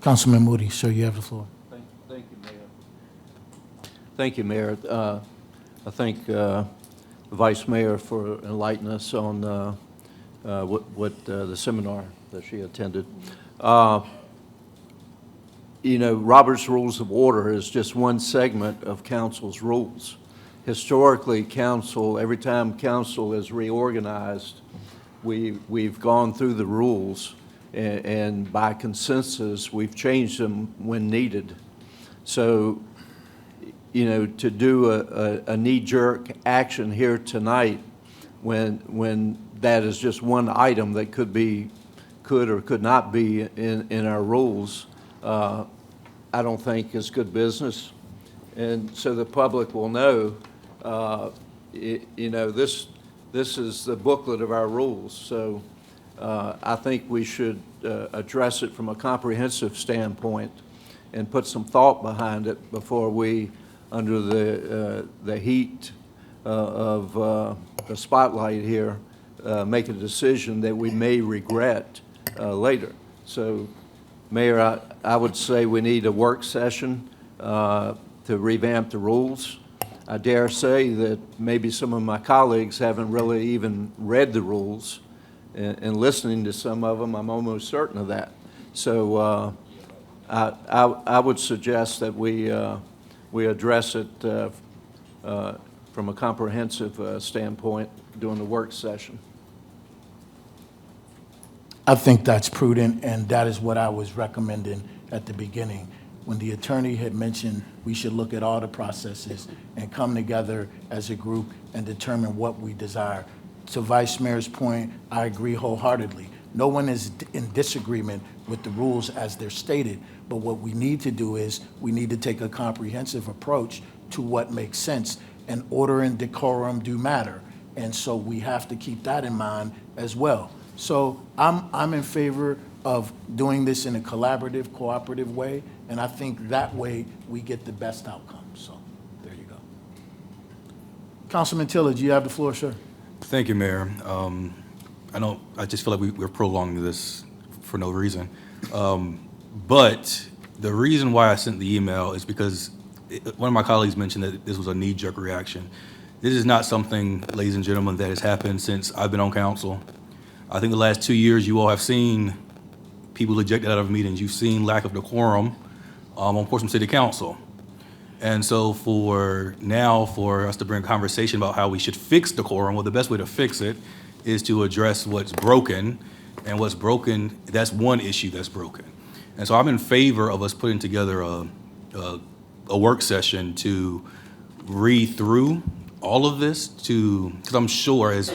Councilman Moody, sir, you have the floor. Thank you, Mayor. Thank you, Mayor. I thank the Vice Mayor for enlightening us on what the seminar that she attended. You know, Robert's Rules of Order is just one segment of council's rules. Historically, council, every time council is reorganized, we've gone through the rules, and by consensus, we've changed them when needed. So, you know, to do a knee-jerk action here tonight when that is just one item that could or could not be in our rules, I don't think is good business. And so the public will know, this is the booklet of our rules. So I think we should address it from a comprehensive standpoint and put some thought behind it before we, under the heat of the spotlight here, make a decision that we may regret later. So, Mayor, I would say we need a work session to revamp the rules. I dare say that maybe some of my colleagues haven't really even read the rules, and listening to some of them, I'm almost certain of that. So I would suggest that we address it from a comprehensive standpoint during the work session. I think that's prudent, and that is what I was recommending at the beginning. When the attorney had mentioned we should look at all the processes and come together as a group and determine what we desire. To Vice Mayor's point, I agree wholeheartedly. No one is in disagreement with the rules as they're stated, but what we need to do is we need to take a comprehensive approach to what makes sense, and order and decorum do matter. And so we have to keep that in mind as well. So I'm in favor of doing this in a collaborative, cooperative way, and I think that way we get the best outcome. So there you go. Councilman Tillage, you have the floor, sir. Thank you, Mayor. I just feel like we're prolonging this for no reason. But the reason why I sent the email is because one of my colleagues mentioned that this was a knee-jerk reaction. This is not something, ladies and gentlemen, that has happened since I've been on council. I think the last 2 years, you all have seen people ejected out of meetings. You've seen lack of decorum on Portsmouth City Council. And so for us to bring a conversation about how we should fix decorum, well, the best way to fix it is to address what's broken. And what's broken, that's one issue that's broken. And so I'm in favor of us putting together a work session to read through all of this, because I'm sure, as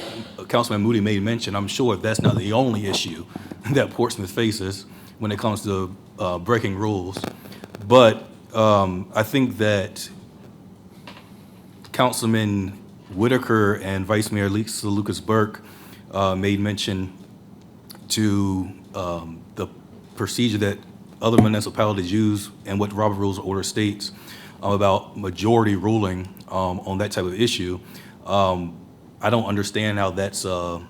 Councilman Moody made mention, I'm sure that's not the only issue that Portsmouth faces when it comes to breaking rules. But I think that Councilman Whitaker and Vice Mayor Lisa Lucas Burke made mention to the procedure that other municipalities use and what Robert Rules of Order states about majority ruling on that type of issue. I don't understand how that's a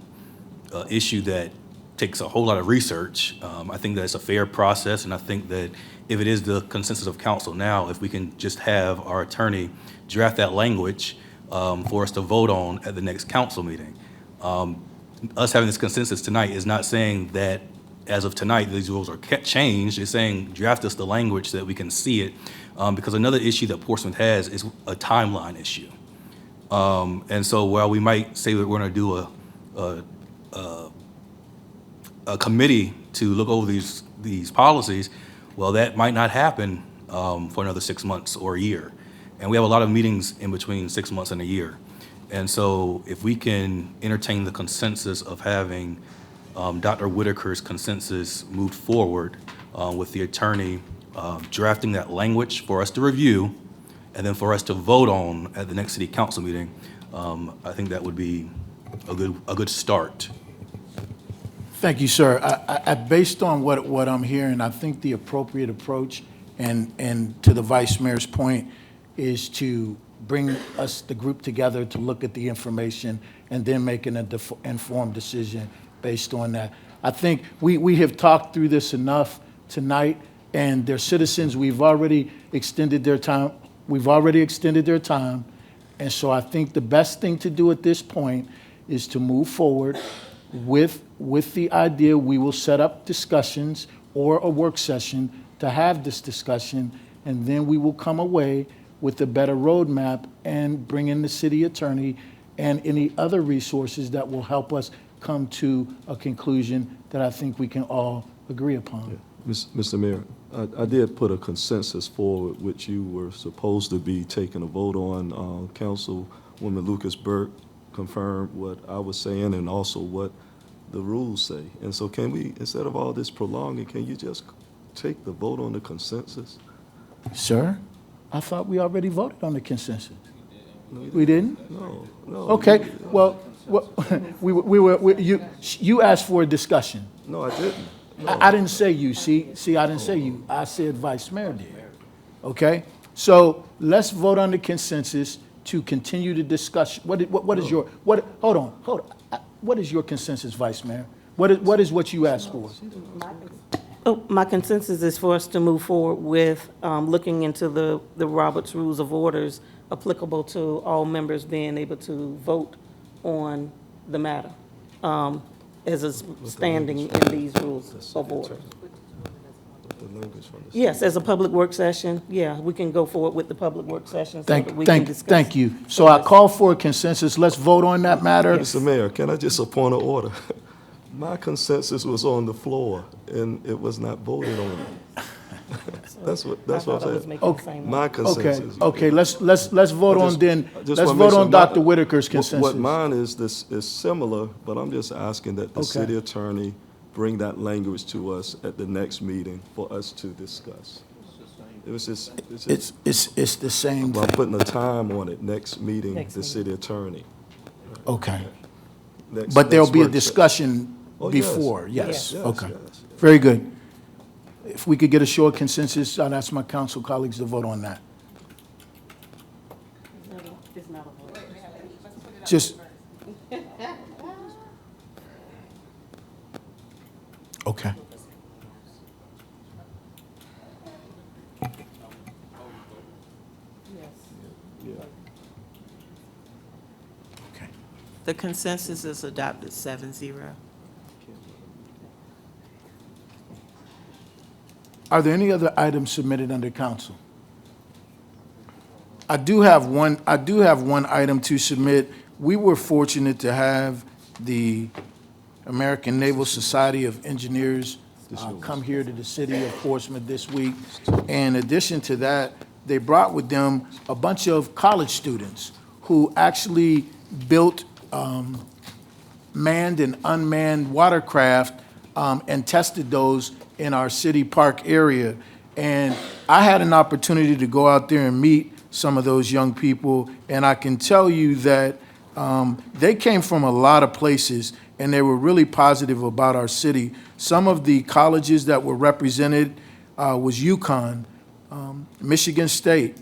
issue that takes a whole lot of research. I think that it's a fair process, and I think that if it is the consensus of council now, if we can just have our attorney draft that language for us to vote on at the next council meeting. Us having this consensus tonight is not saying that as of tonight these rules are changed. It's saying draft us the language so that we can see it, because another issue that Portsmouth has is a timeline issue. And so while we might say that we're going to do a committee to look over these policies, well, that might not happen for another 6 months or a year. And we have a lot of meetings in between 6 months and a year. And so if we can entertain the consensus of having Dr. Whitaker's consensus moved forward with the attorney drafting that language for us to review and then for us to vote on at the next city council meeting, I think that would be a good start. Thank you, sir. Based on what I'm hearing, I think the appropriate approach, and to the Vice Mayor's point, is to bring us, the group, together to look at the information and then making an informed decision based on that. I think we have talked through this enough tonight, and their citizens, we've already extended their time. And so I think the best thing to do at this point is to move forward with the idea we will set up discussions or a work session to have this discussion, and then we will come away with a better roadmap and bring in the city attorney and any other resources that will help us come to a conclusion that I think we can all agree upon. Yeah. Mr. Mayor, I did put a consensus forward, which you were supposed to be taking a vote on, Councilwoman Lucas Burke confirm what I was saying and also what the rules say. And so can we, instead of all this prolonging, can you just take the vote on the consensus? Sir, I thought we already voted on the consensus. We didn't? No, no. Okay, well, you asked for a discussion. No, I didn't. I didn't say you, see, I didn't say you. I said Vice Mayor did. Okay? So let's vote on the consensus to continue the discussion. What is your, hold on. What is your consensus, Vice Mayor? What is what you asked for? Oh, my consensus is for us to move forward with looking into the Roberts Rules of Orders applicable to all members being able to vote on the matter as a standing in these rules of order. The language from the- Yes, as a public work session, yeah, we can go forward with the public work session so that we can Thank discuss. you. So I call for a consensus. Let's vote on that matter. Mr. Mayor, can I just appoint an order? My consensus was on the floor, and it was not voted on. That's what I thought I I'm was saying. making the same. My consensus. Okay, let's vote on then, I just let's wanna make vote sure on Dr. Whitaker's consensus. What mine is, this is similar, but I'm just asking that the Okay. city attorney bring that language to us at the next meeting for us to discuss. It was just, It's the same well, I'm thing. putting a time on it, next meeting, Next the meeting. city attorney. Okay. Next- But there'll next be a work session. discussion Oh, yes. before, yes, Yes, okay. yes. Very good. If we could get a short consensus, I'd ask my council colleagues to vote on that. It's not a vote. Just. Okay. Okay. The consensus is adopted 7-0. Are there any other items submitted under council? I do have one item to submit. We were fortunate to have the American Naval Society of Engineers come here to the city of Portsmouth this week. In addition to that, they brought with them a bunch of college students who actually built manned and unmanned watercraft and tested those in our city park area. And I had an opportunity to go out there and meet some of those young people, and I can tell you that they came from a lot of places, and they were really positive about our city. Some of the colleges that were represented was UConn, Michigan State,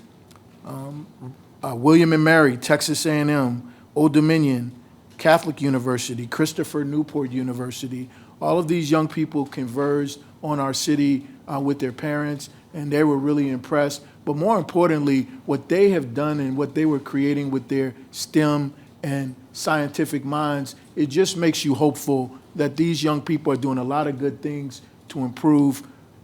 William and Mary, Texas A&M, Old Dominion, Catholic University, Christopher Newport University. All of these young people converged on our city with their parents, and they were really impressed. But more importantly, what they have done and what they were creating with their STEM and scientific minds, it just makes you hopeful that these young people are doing a lot of good things to improve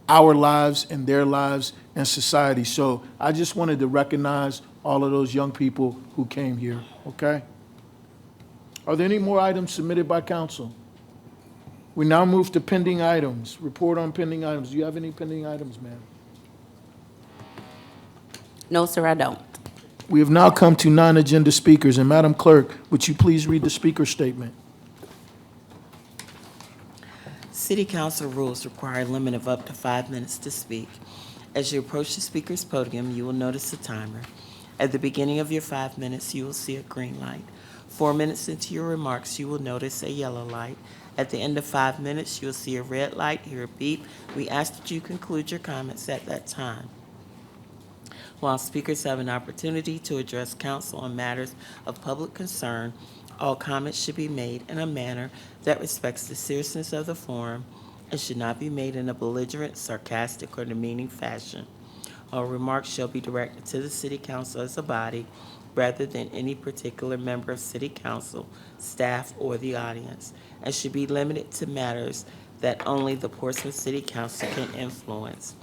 our lives and their lives and society. So I just wanted to recognize all of those young people who came here, okay? Are there any more items submitted by council? We now move to pending items. Report on pending items. Do you have any pending items, ma'am? No, sir, I don't. We have now come to non-agenda speakers, and Madam Clerk, would you please read the speaker statement? City Council rules require a limit of up to 5 minutes to speak. As you approach the speaker's podium, you will notice a timer. At the beginning of your 5 minutes, you will see a green light. 4 minutes into your remarks, you will notice a yellow light. At the end of 5 minutes, you will see a red light, hear a beep. We ask that you conclude your comments at that time. While speakers have an opportunity to address council on matters of public concern, all comments should be made in a manner that respects the seriousness of the forum and should not be made in a belligerent, sarcastic, or demeaning fashion. All remarks shall be directed to the city council as a body rather than any particular member of city council, staff, or the audience, and should be limited to matters that only the Portsmouth City Council can influence.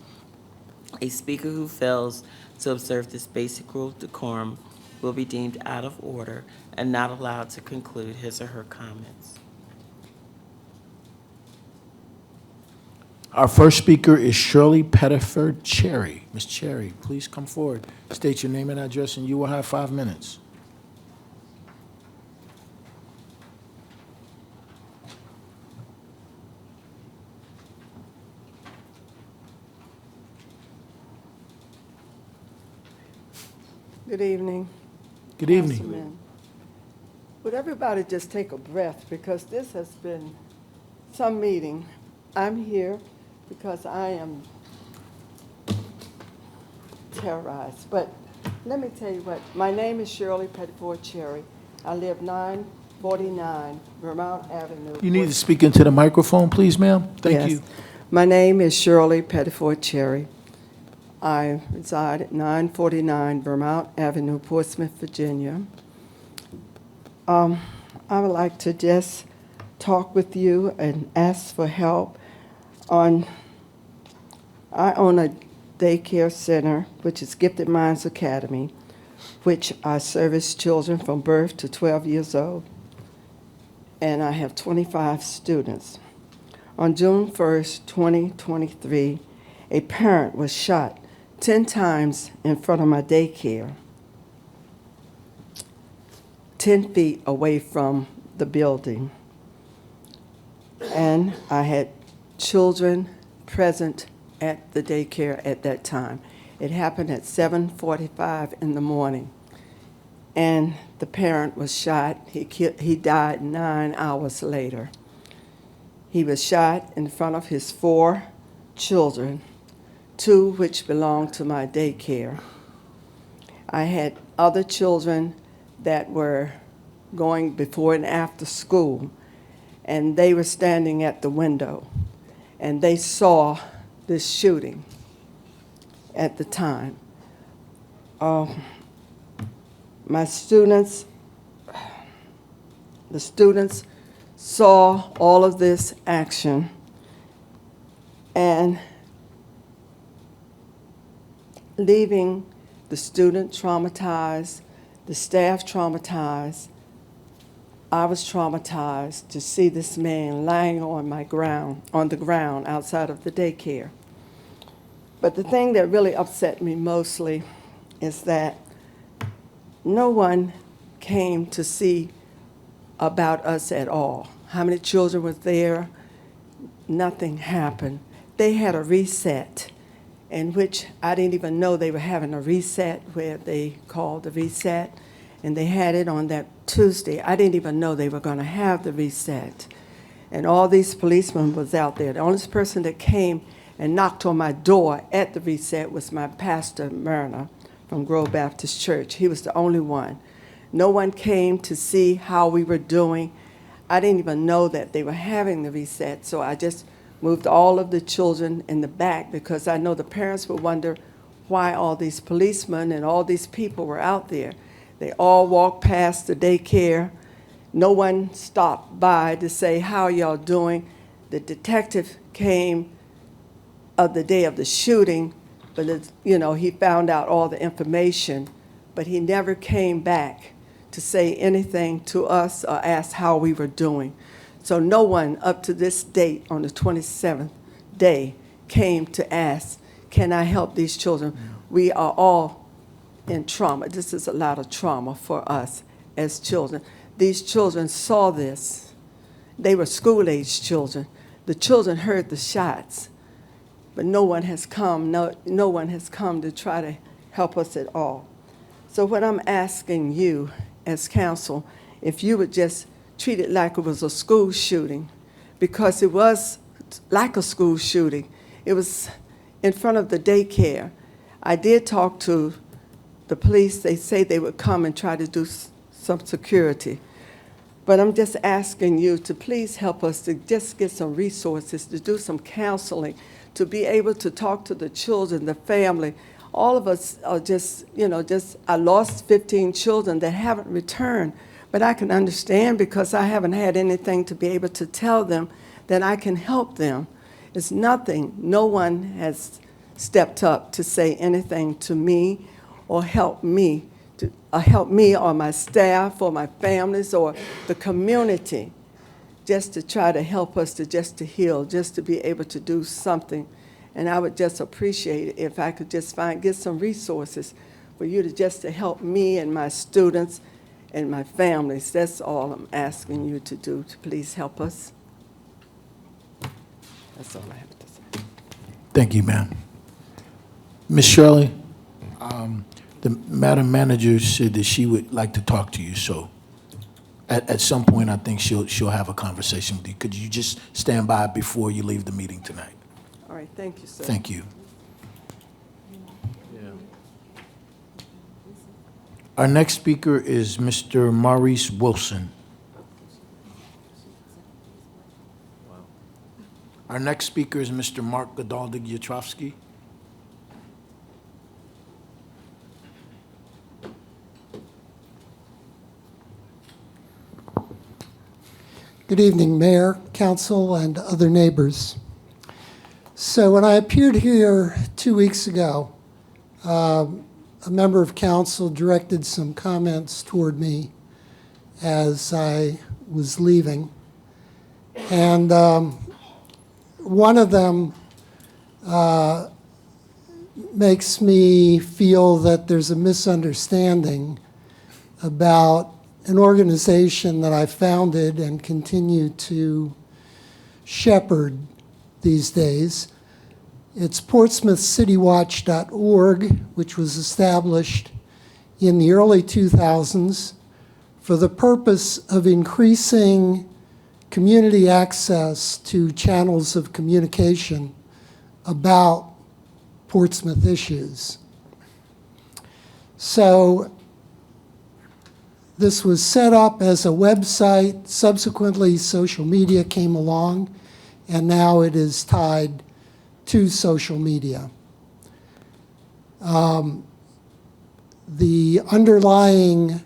A speaker who fails to observe this basic rule of decorum will be deemed out of order and not allowed to conclude his or her comments. Our first speaker is Shirley Pettiford Cherry. Ms. Cherry, please come forward. State your name and address, and you will have 5 minutes. Good evening. Good evening. Councilman. Would everybody just take a breath, because this has been some meeting. I'm here because I am terrorized. But let me tell you what, my name is Shirley Pettiford Cherry. I live 949 Vermont Avenue. You need to speak into the microphone, please, ma'am. Thank Yes. you. My name is Shirley Pettiford Cherry. I reside at 949 Vermont Avenue, Portsmouth, Virginia. I would like to just talk with you and ask for help on, I own a daycare center, which is Gifted Minds Academy, which I service children from birth to 12 years old, and I have 25 students. On June 1st, 2023, a parent was shot 10 times in front of my daycare, 10 feet away from the building. And I had children present at the daycare at that time. It happened at 7:45 in the morning. And the parent was shot. He died 9 hours later. He was shot in front of his 4 children, 2 which belonged to my daycare. I had other children that were going before and after school, and they were standing at the window, and they saw this shooting at the time. My students, the students saw all of this action, and leaving the student traumatized, the staff traumatized. I was traumatized to see this man lying on the ground outside of the daycare. But the thing that really upset me mostly is that no one came to see about us at all. How many children were there? Nothing happened. They had a reset, in which I didn't even know they were having a reset, where they called the reset, and they had it on that Tuesday. I didn't even know they were going to have the reset. And all these policemen was out there. The only person that came and knocked on my door at the reset was my pastor, Myrna, from Grove Baptist Church. He was the only one. No one came to see how we were doing. I didn't even know that they were having the reset, so I just moved all of the children in the back, because I know the parents would wonder why all these policemen and all these people were out there. They all walked past the daycare. No one stopped by to say, how y'all doing? The detective came of the day of the shooting, but he found out all the information, but he never came back to say anything to us or ask how we were doing. So no one up to this date, on the 27th day, came to ask, can I help these children? We are all in trauma. This is a lot of trauma for us as children. These children saw this. They were school-age children. The children heard the shots, but no one has come. No one has come to try to help us at all. So what I'm asking you as council, if you would just treat it like it was a school shooting, because it was like a school shooting. It was in front of the daycare. I did talk to the police. They say they would come and try to do some security. But I'm just asking you to please help us to just get some resources, to do some counseling, to be able to talk to the children, the family. All of us are I lost 15 children that haven't returned. But I can understand, because I haven't had anything to be able to tell them that I can help them. It's nothing. No one has stepped up to say anything to me or help me or my staff or my families or the community, just to try to help us to heal, just to be able to do something. And I would just appreciate it if I could just get some resources for you to help me and my students and my families. That's all I'm asking you to do, to please help us. That's all I have to say. Thank you, ma'am. Ms. Shirley, The Madam Manager said that she would like to talk to you, so at some point, I think she'll have a conversation with you. Could you just stand by before you leave the meeting tonight? All right, thank you, sir. Thank you. Our next speaker is Mr. Maurice Wilson. Our next speaker is Mr. Mark Godaldig-Yatrovsky. Good evening, Mayor, Council, and other neighbors. So when I appeared here 2 weeks ago, a member of council directed some comments toward me as I was leaving. And one of them makes me feel that there's a misunderstanding about an organization that I founded and continue to shepherd these days. It's portsmouthcitywatch.org, which was established in the early 2000s for the purpose of increasing community access to channels of communication about Portsmouth issues. So this was set up as a website. Subsequently, social media came along, and now it is tied to social media. The underlying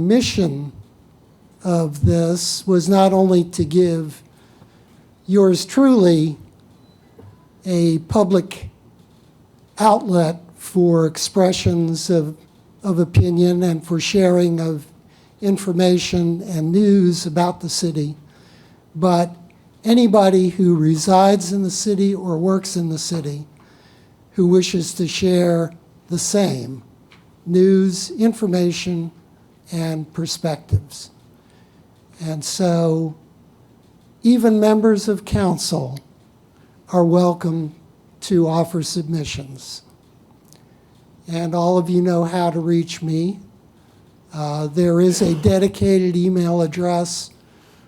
mission of this was not only to give yours truly a public outlet for expressions of opinion and for sharing of information and news about the city, but anybody who resides in the city or works in the city who wishes to share the same news, information, and perspectives. And so even members of council are welcome to offer submissions. And all of you know how to reach me. There is a dedicated email address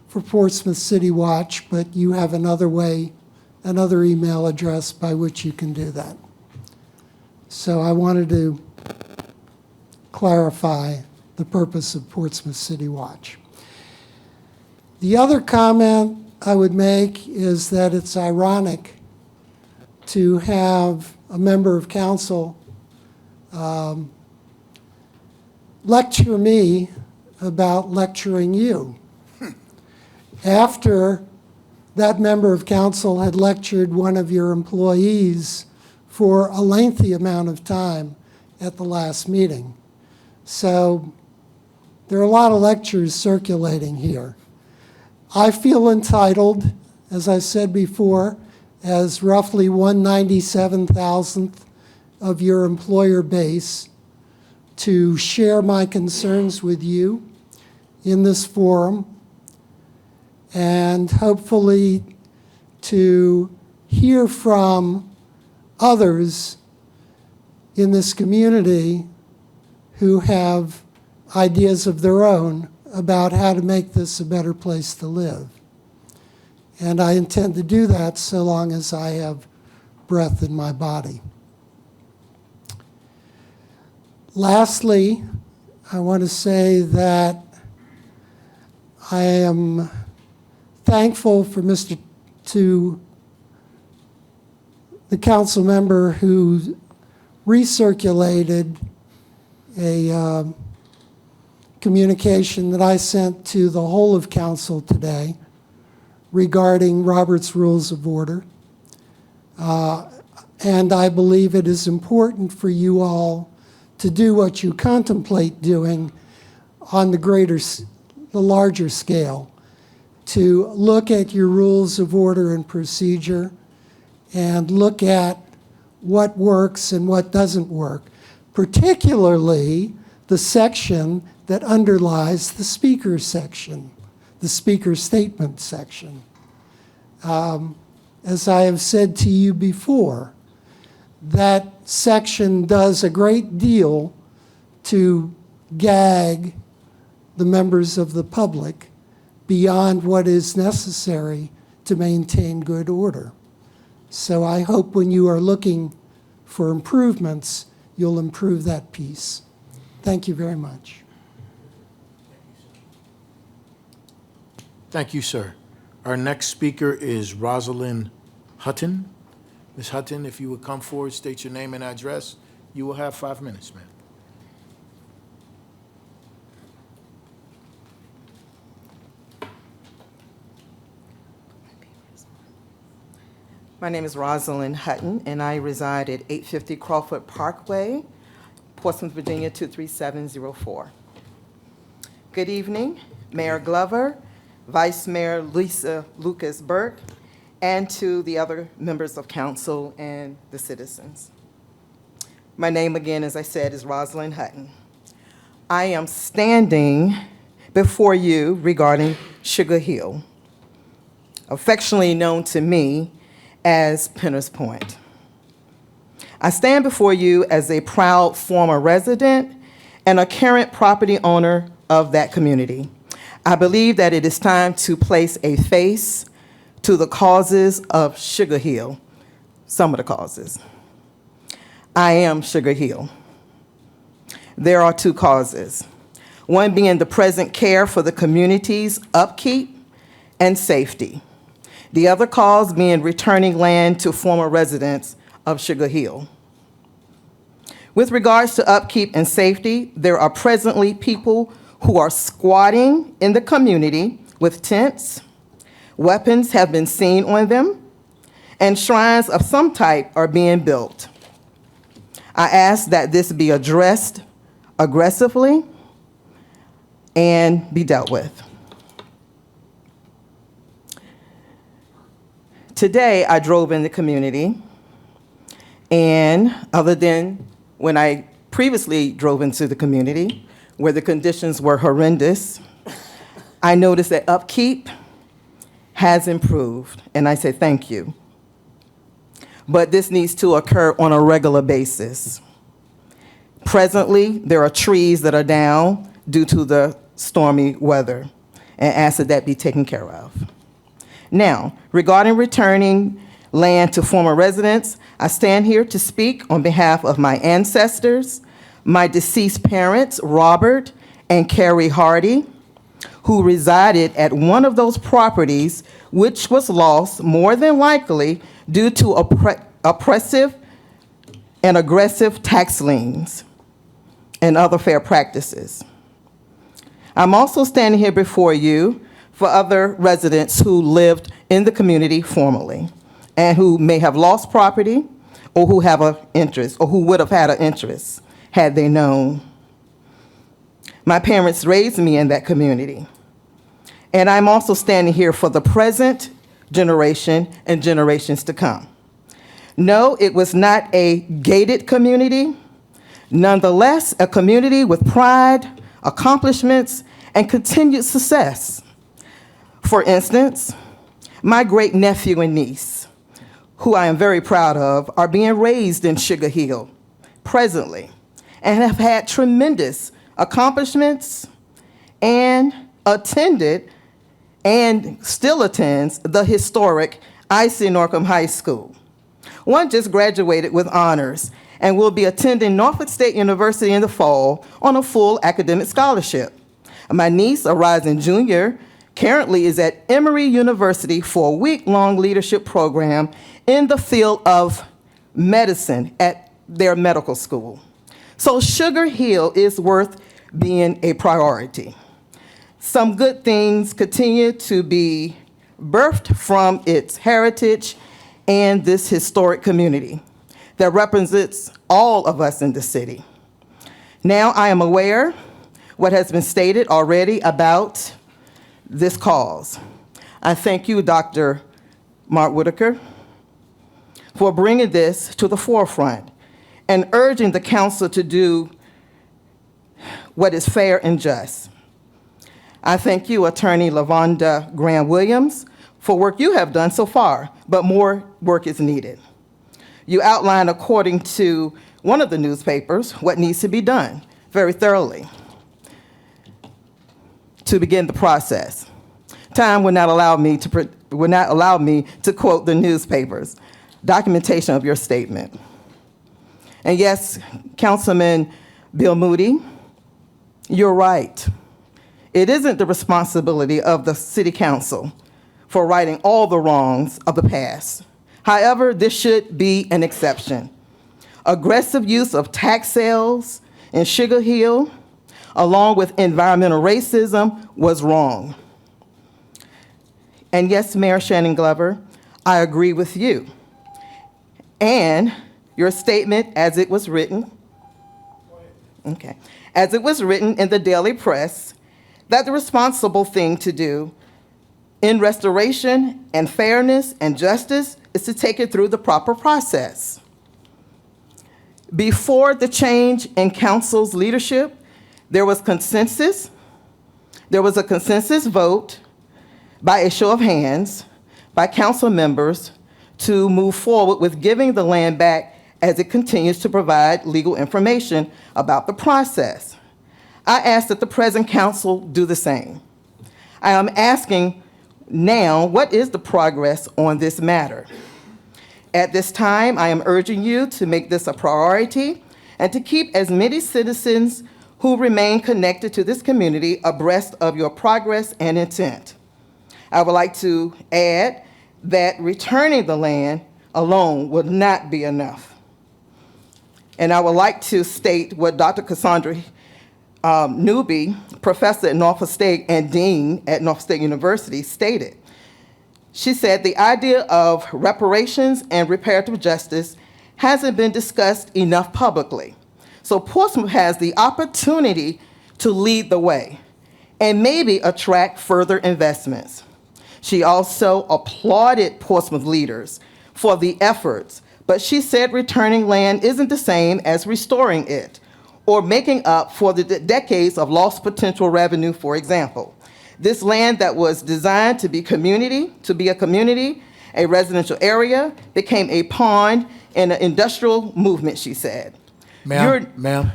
for Portsmouth City Watch, but you have another email address by which you can do that. So I wanted to clarify the purpose of Portsmouth City Watch. The other comment I would make is that it's ironic to have a member of council lecture me about lecturing you. After that member of council had lectured one of your employees for a lengthy amount of time at the last meeting. So there are a lot of lectures circulating here. I feel entitled, as I said before, as roughly 1/97,000th of your employer base, to share my concerns with you in this forum, and hopefully to hear from others in this community who have ideas of their own about how to make this a better place to live. And I intend to do that so long as I have breath in my body. Lastly, I want to say that I am thankful to the council member who recirculated a communication that I sent to the whole of council today regarding Robert's Rules of Order. And I believe it is important for you all to do what you contemplate doing on the larger scale, to look at your rules of order and procedure and look at what works and what doesn't work, particularly the section that underlies the speaker section, the speaker statement section. As I have said to you before, that section does a great deal to gag the members of the public beyond what is necessary to maintain good order. So I hope when you are looking for improvements, you'll improve that piece. Thank you very much. Thank you, sir. Our next speaker is Rosalind Hutton. Ms. Hutton, if you would come forward, state your name and address. You will have 5 minutes, ma'am. My name is Rosalind Hutton, and I reside at 850 Crawford Parkway, Portsmouth, Virginia, 23704. Good evening, Mayor Glover, Vice Mayor Lisa Lucas Burke, and to the other members of council and the citizens. My name, again, as I said, is Rosalind Hutton. I am standing before you regarding Sugar Hill, affectionately known to me as Penner's Point. I stand before you as a proud former resident and a current property owner of that community. I believe that it is time to place a face to the causes of Sugar Hill, some of the causes. I am Sugar Hill. There are 2 causes, one being the present care for the community's upkeep and safety. The other cause being returning land to former residents of Sugar Hill. With regards to upkeep and safety, there are presently people who are squatting in the community with tents, weapons have been seen on them, and shrines of some type are being built. I ask that this be addressed aggressively and be dealt with. Today, I drove in the community, and other than when I previously drove into the community, where the conditions were horrendous, I noticed that upkeep has improved, and I say thank you. But this needs to occur on a regular basis. Presently, there are trees that are down due to the stormy weather, and ask that that be taken care of. Now, regarding returning land to former residents, I stand here to speak on behalf of my ancestors, my deceased parents, Robert and Carrie Hardy, who resided at one of those properties which was lost more than likely due to oppressive and aggressive tax liens and other fair practices. I'm also standing here before you for other residents who lived in the community formerly and who may have lost property or who have an interest or who would have had an interest had they known. My parents raised me in that community. And I'm also standing here for the present generation and generations to come. No, it was not a gated community. Nonetheless, a community with pride, accomplishments, and continued success. For instance, my great-nephew and niece, who I am very proud of, are being raised in Sugar Hill presently and have had tremendous accomplishments and attended and still attends the historic I.C. Norcom High School. One just graduated with honors and will be attending Norfolk State University in the fall on a full academic scholarship. My niece, a rising junior, currently is at Emory University for a week-long leadership program in the field of medicine at their medical school. So Sugar Hill is worth being a priority. Some good things continue to be birthed from its heritage and this historic community that represents all of us in the city. Now I am aware what has been stated already about this cause. I thank you, Dr. Mark Whitaker, for bringing this to the forefront and urging the council to do what is fair and just. I thank you, Attorney LaVonda Graham-Williams, for work you have done so far, but more work is needed. You outline, according to one of the newspapers, what needs to be done very thoroughly to begin the process. Time would not allow me to quote the newspapers. Documentation of your statement. And yes, Councilman Bill Moody, you're right. It isn't the responsibility of the City Council for righting all the wrongs of the past. However, this should be an exception. Aggressive use of tax sales in Sugar Hill, along with environmental racism, was wrong. And yes, Mayor Shannon Glover, I agree with you. And your statement as it was written, okay, as it was written in the daily press, that the responsible thing to do in restoration and fairness and justice is to take it through the proper process. Before the change in council's leadership, there was consensus. There was a consensus vote by a show of hands by council members to move forward with giving the land back as it continues to provide legal information about the process. I ask that the present council do the same. I am asking now, what is the progress on this matter? At this time, I am urging you to make this a priority and to keep as many citizens who remain connected to this community abreast of your progress and intent. I would like to add that returning the land alone would not be enough. And I would like to state what Dr. Cassandra Newby, professor at Norfolk State and dean at Norfolk State University, stated. She said, the idea of reparations and reparative justice hasn't been discussed enough publicly. So Portsmouth has the opportunity to lead the way and maybe attract further investments. She also applauded Portsmouth leaders for the efforts, but she said returning land isn't the same as restoring it or making up for the decades of lost potential revenue, for example. This land that was designed to be a community, a residential area, became a pond in an industrial movement, she said. Ma'am,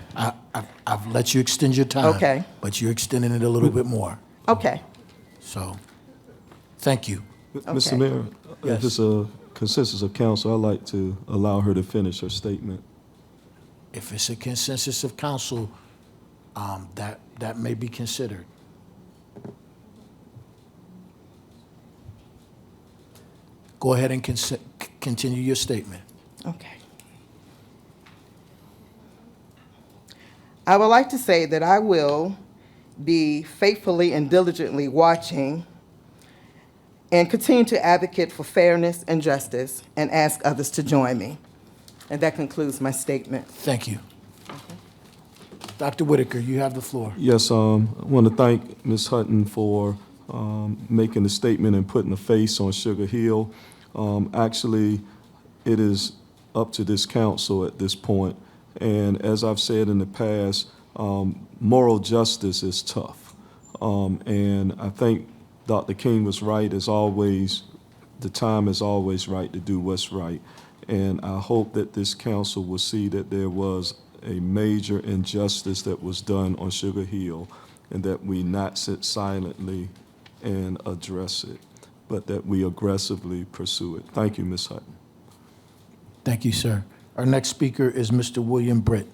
I've let you extend your time. Okay. But you're extending it a little bit more. Okay. So, thank you. Mr. Mayor, Yes. if it's a consensus of council, I'd like to allow her to finish her statement. If it's a consensus of council, that may be considered. Go ahead and continue your statement. Okay. I would like to say that I will be faithfully and diligently watching and continue to advocate for fairness and justice and ask others to join me. And that concludes my statement. Thank you. Dr. Whitaker, you have the floor. Yes, I want to thank Ms. Hutton for making the statement and putting a face on Sugar Hill. Actually, it is up to this council at this point. And as I've said in the past, moral justice is tough. And I think Dr. King was right, as always. The time is always right to do what's right. And I hope that this council will see that there was a major injustice that was done on Sugar Hill, and that we not sit silently and address it, but that we aggressively pursue it. Thank you, Ms. Hutton. Thank you, sir. Our next speaker is Mr. William Britt.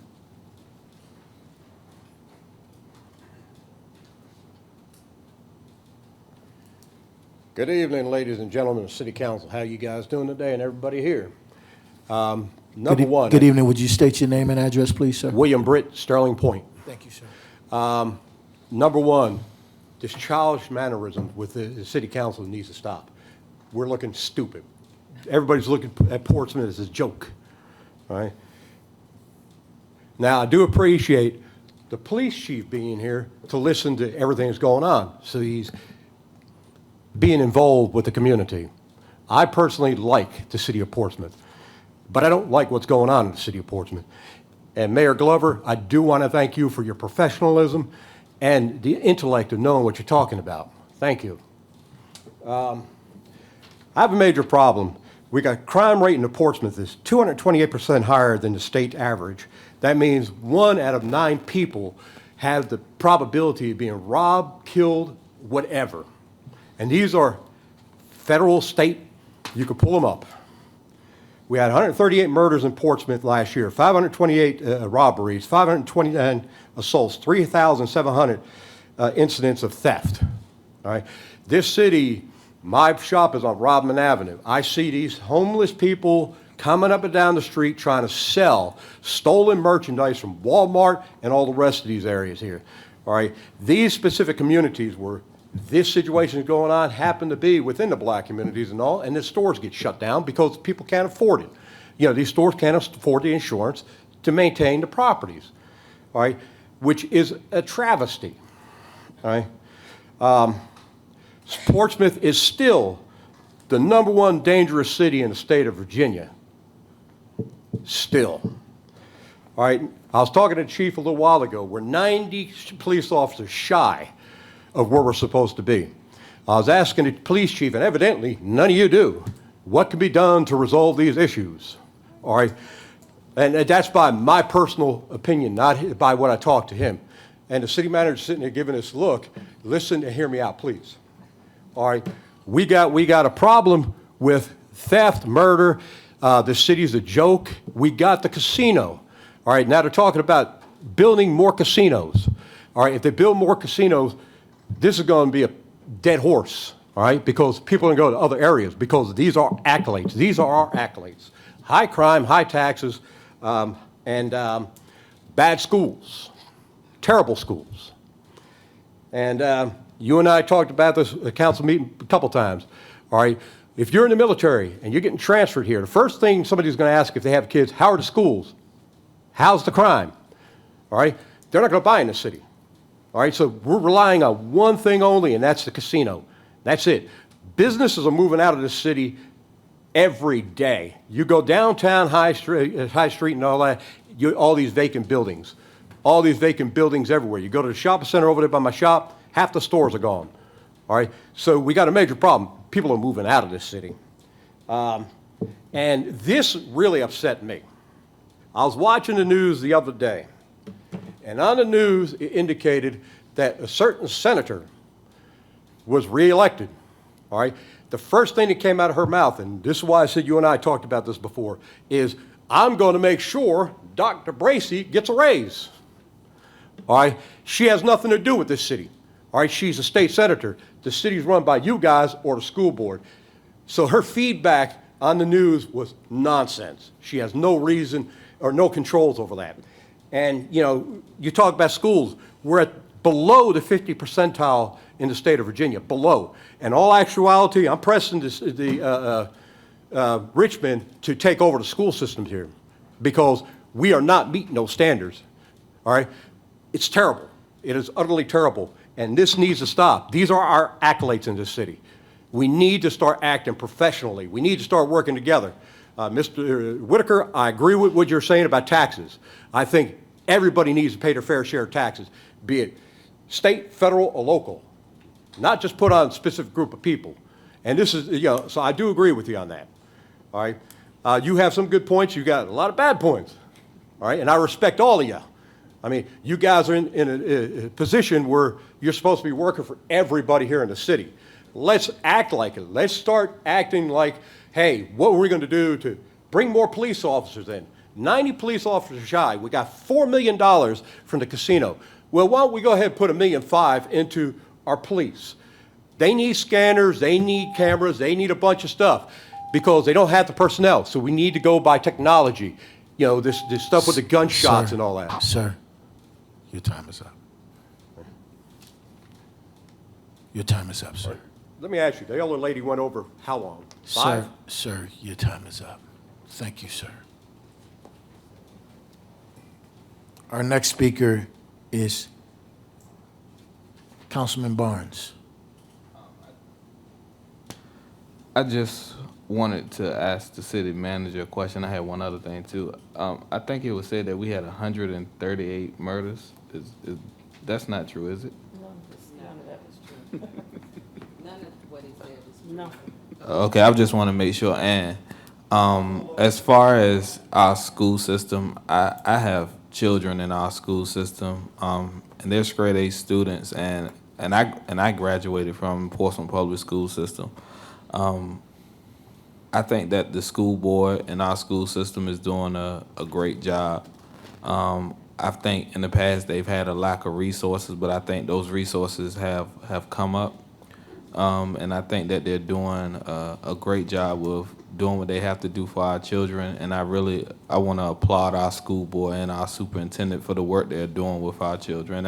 Good evening, ladies and gentlemen of City Council. How you guys doing today, and everybody here? Number one. Good evening. Would you state your name and address, please, sir? William Britt, Sterling Point. Thank you, sir. Number one, this childish mannerism with the City Council needs to stop. We're looking stupid. Everybody's looking at Portsmouth as a joke, all right? Now, I do appreciate the police chief being here to listen to everything that's going on. So he's being involved with the community. I personally like the city of Portsmouth, but I don't like what's going on in the city of Portsmouth. And Mayor Glover, I do want to thank you for your professionalism and the intellect of knowing what you're talking about. Thank you. I have a major problem We got crime rate in Portsmouth is 228% higher than the state average. That means 1 out of 9 people have the probability of being robbed, killed, whatever. And these are federal, state, you can pull them up. We had 138 murders in Portsmouth last year, 528 robberies, 529 assaults, 3,700 incidents of theft. All right. This city, my shop is on Rodman Avenue. I see these homeless people coming up and down the street trying to sell stolen merchandise from Walmart and all the rest of these areas here. All right. These specific communities where this situation is going on happen to be within the black communities and all, and the stores get shut down because people can't afford it. You know, these stores can't afford the insurance to maintain the properties, all right, which is a travesty, all right. Portsmouth is still the #1 dangerous city in the state of Virginia, still. All right, I was talking to the chief a little while ago. We're 90 police officers shy of where we're supposed to be. I was asking the police chief, and evidently none of you do, what can be done to resolve these issues? All right, and that's by my personal opinion, not by what I talked to him. And the city manager sitting there giving us a look. Listen and hear me out, please. All right, we got a problem with theft, murder. The city's a joke. We got the casino. All right, now they're talking about building more casinos. All right, if they build more casinos, this is going to be a dead horse, all right, because people are going to go to other areas because these are accolades. These are our accolades. High crime, high taxes, and bad schools, terrible schools. And you and I talked about this at council meeting a couple times, all right. If you're in the military and you're getting transferred here, the first thing somebody's going to ask if they have kids, how are the schools? How's the crime? All right, they're not going to buy in the city. All right, so we're relying on one thing only, and that's the casino. That's it. Businesses are moving out of the city every day. You go downtown High Street and all that, all these vacant buildings. All these vacant buildings everywhere. You go to the shopping center over there by my shop, half the stores are gone. All right, so we got a major problem. People are moving out of this city. And this really upset me. I was watching the news the other day. And on the news, it indicated that a certain senator was reelected, all right? The first thing that came out of her mouth, and this is why I said you and I talked about this before, is I'm going to make sure Dr. Bracy gets a raise, all right? She has nothing to do with this city, all right? She's a state senator. The city's run by you guys or the school board. So her feedback on the news was nonsense. She has no reason or no controls over that. And, you know, you talk about schools, we're at below the 50 percentile in the state of Virginia, below. In all actuality, I'm pressing Richmond to take over the school systems here because we are not meeting those standards, all right? It's terrible. It is utterly terrible, and this needs to stop. These are our accolades in this city. We need to start acting professionally. We need to start working together. Mr. Whitaker, I agree with what you're saying about taxes. I think everybody needs to pay their fair share of taxes, be it state, federal, or local, not just put on a specific group of people. And this is, you know, so I do agree with you on that, all right? You have some good points. You got a lot of bad points, all right? And I respect all of you. I mean, you guys are in a position where you're supposed to be working for everybody here in the city. Let's act like it. Let's start acting like, hey, what are we going to do to bring more police officers in? 90 police officers shy. We got $4 million from the casino. Well, why don't we go ahead and put $1.5 million into our police? They need scanners, they need cameras, they need a bunch of stuff because they don't have the personnel. So we need to go by technology. You know, this stuff with the gunshots and all that. Sir, your time is up. Your time is up, sir. Let me ask you, the elder lady went over how long? 5? Sir, your time is up. Thank you, sir. Our next speaker is Councilman Barnes. I just wanted to ask the city manager a question. I had one other thing too. I think it was said that we had 138 murders. That's not true, is it? None of that was true. None of what he said is true. No. Okay, I just want to make sure. And as far as our school system, I have children in our school system, and they're straight A students, and I graduated from Portsmouth Public School System. I think that the school board and our school system is doing a great job. I think in the past they've had a lack of resources, but I think those resources have come up. And I think that they're doing a great job with doing what they have to do for our children. And I want to applaud our school board and our superintendent for the work they're doing with our children.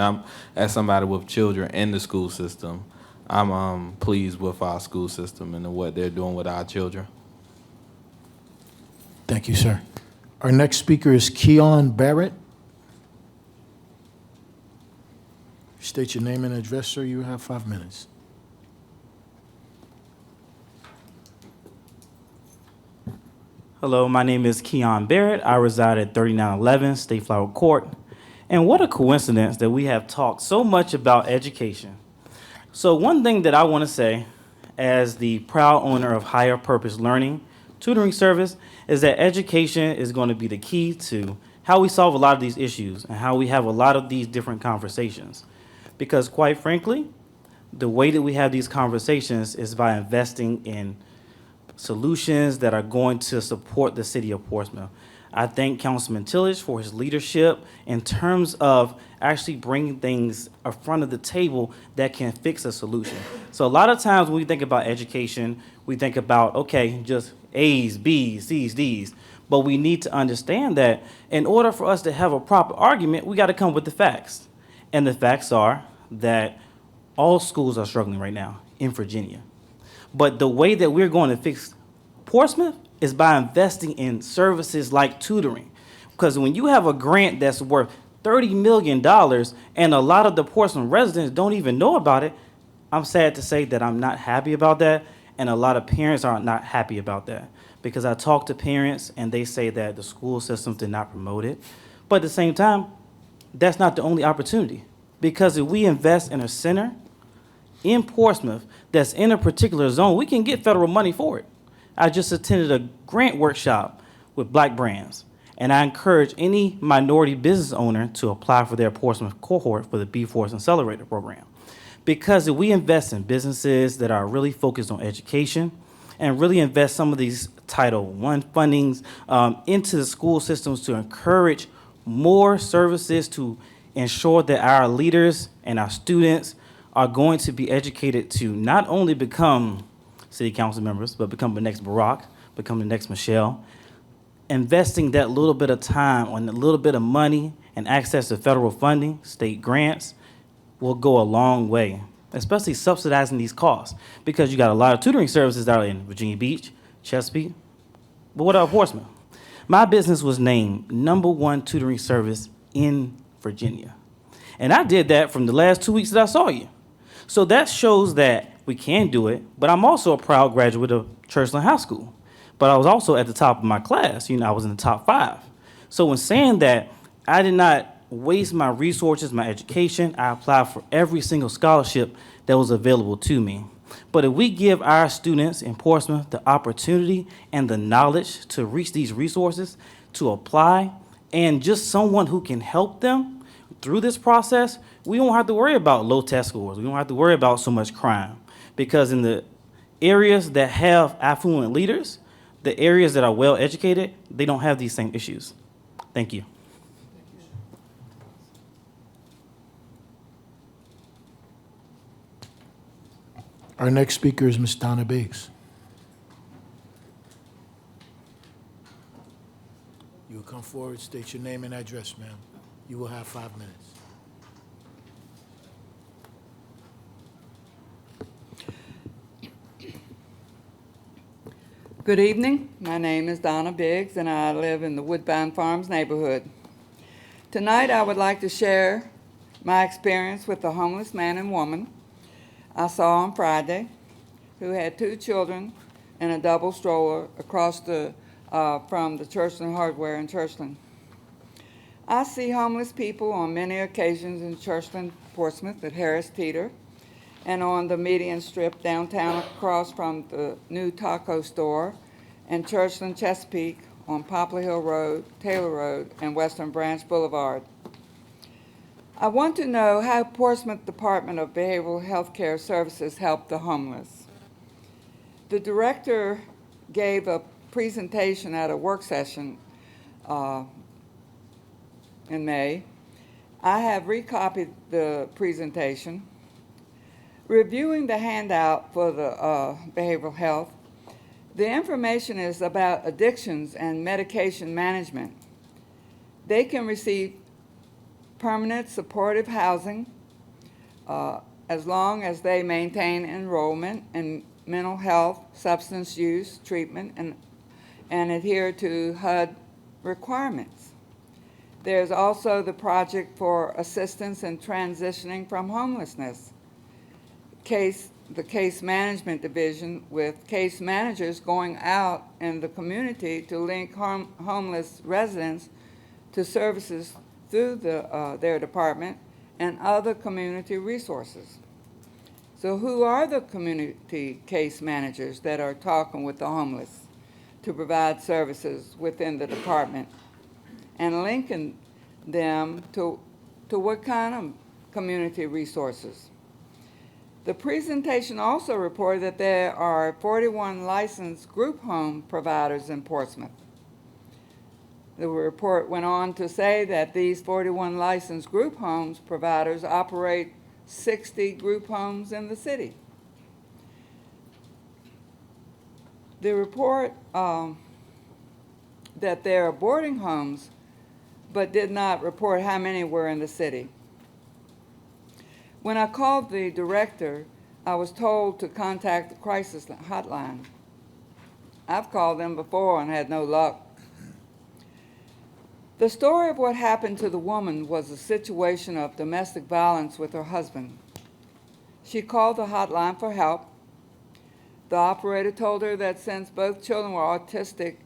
As somebody with children in the school system, I'm pleased with our school system and what they're doing with our children. Thank you, sir. Our next speaker is Keon Barrett. State your name and address, sir. You have 5 minutes. Hello, my name is Keon Barrett. I reside at 3911 State Flower Court. And what a coincidence that we have talked so much about education. So one thing that I want to say as the proud owner of Higher Purpose Learning Tutoring Service is that education is going to be the key to how we solve a lot of these issues and how we have a lot of these different conversations. Because quite frankly, the way that we have these conversations is by investing in solutions that are going to support the city of Portsmouth. I thank Councilman Tillage for his leadership in terms of actually bringing things in front of the table that can fix a solution. So a lot of times when we think about education, we think about, okay, just A's, B's, C's, D's. But we need to understand that in order for us to have a proper argument, we got to come with the facts. And the facts are that all schools are struggling right now in Virginia. But the way that we're going to fix Portsmouth is by investing in services like tutoring. Because when you have a grant that's worth $30 million and a lot of the Portsmouth residents don't even know about it, I'm sad to say that I'm not happy about that, and a lot of parents are not happy about that. Because I talk to parents and they say that the school system did not promote it. But at the same time, that's not the only opportunity. Because if we invest in a center in Portsmouth that's in a particular zone, we can get federal money for it. I just attended a grant workshop with Black Brands, and I encourage any minority business owner to apply for their Portsmouth cohort for the B-Force Accelerator program. Because if we invest in businesses that are really focused on education and really invest some of these Title I fundings into the school systems to encourage more services to ensure that our leaders and our students are going to be educated to not only become city council members, but become the next Barack, become the next Michelle. Investing that little bit of time on a little bit of money and access to federal funding, state grants, will go a long way, especially subsidizing these costs. Because you got a lot of tutoring services that are in Virginia Beach, Chesapeake, but what about Portsmouth? My business was named #1 tutoring service in Virginia. And I did that from the last 2 weeks that I saw you. So that shows that we can do it, but I'm also a proud graduate of Churchland High School. But I was also at the top of my class. I was in the top 5. So when saying that, I did not waste my resources, my education. I applied for every single scholarship that was available to me. But if we give our students in Portsmouth the opportunity and the knowledge to reach these resources, to apply, and just someone who can help them through this process, we don't have to worry about low test scores. We don't have to worry about so much crime. Because in the areas that have affluent leaders, the areas that are well educated, they don't have these same issues. Thank you. Our next speaker is Ms. Donna Biggs. You will come forward, state your name and address, ma'am. You will have 5 minutes. Good evening. My name is Donna Biggs, and I live in the Woodbine Farms neighborhood. Tonight, I would like to share my experience with a homeless man and woman I saw on Friday who had 2 children and a double stroller across from the Churchland Hardware in Churchland. I see homeless people on many occasions in Churchland, Portsmouth, at Harris Teeter, and on the median strip downtown across from the new taco store, and Churchland Chesapeake on Poplar Hill Road, Taylor Road, and Western Branch Boulevard. I want to know how Portsmouth Department of Behavioral Health Care Services help the homeless. The director gave a presentation at a work session in May. I have recopied the presentation. Reviewing the handout for the behavioral health, the information is about addictions and medication management. They can receive permanent supportive housing as long as they maintain enrollment in mental health, substance use treatment, and adhere to HUD requirements. There's also the project for assistance in transitioning from homelessness. The case management division with case managers going out in the community to link homeless residents to services through their department and other community resources. So who are the community case managers that are talking with the homeless to provide services within the department and linking them to what kind of community resources? The presentation also reported that there are 41 licensed group home providers in Portsmouth. The report went on to say that these 41 licensed group homes providers operate 60 group homes in the city. The report that there are boarding homes, but did not report how many were in the city. When I called the director, I was told to contact the crisis hotline. I've called them before and had no luck. The story of what happened to the woman was a situation of domestic violence with her husband. She called the hotline for help. The operator told her that since both children were autistic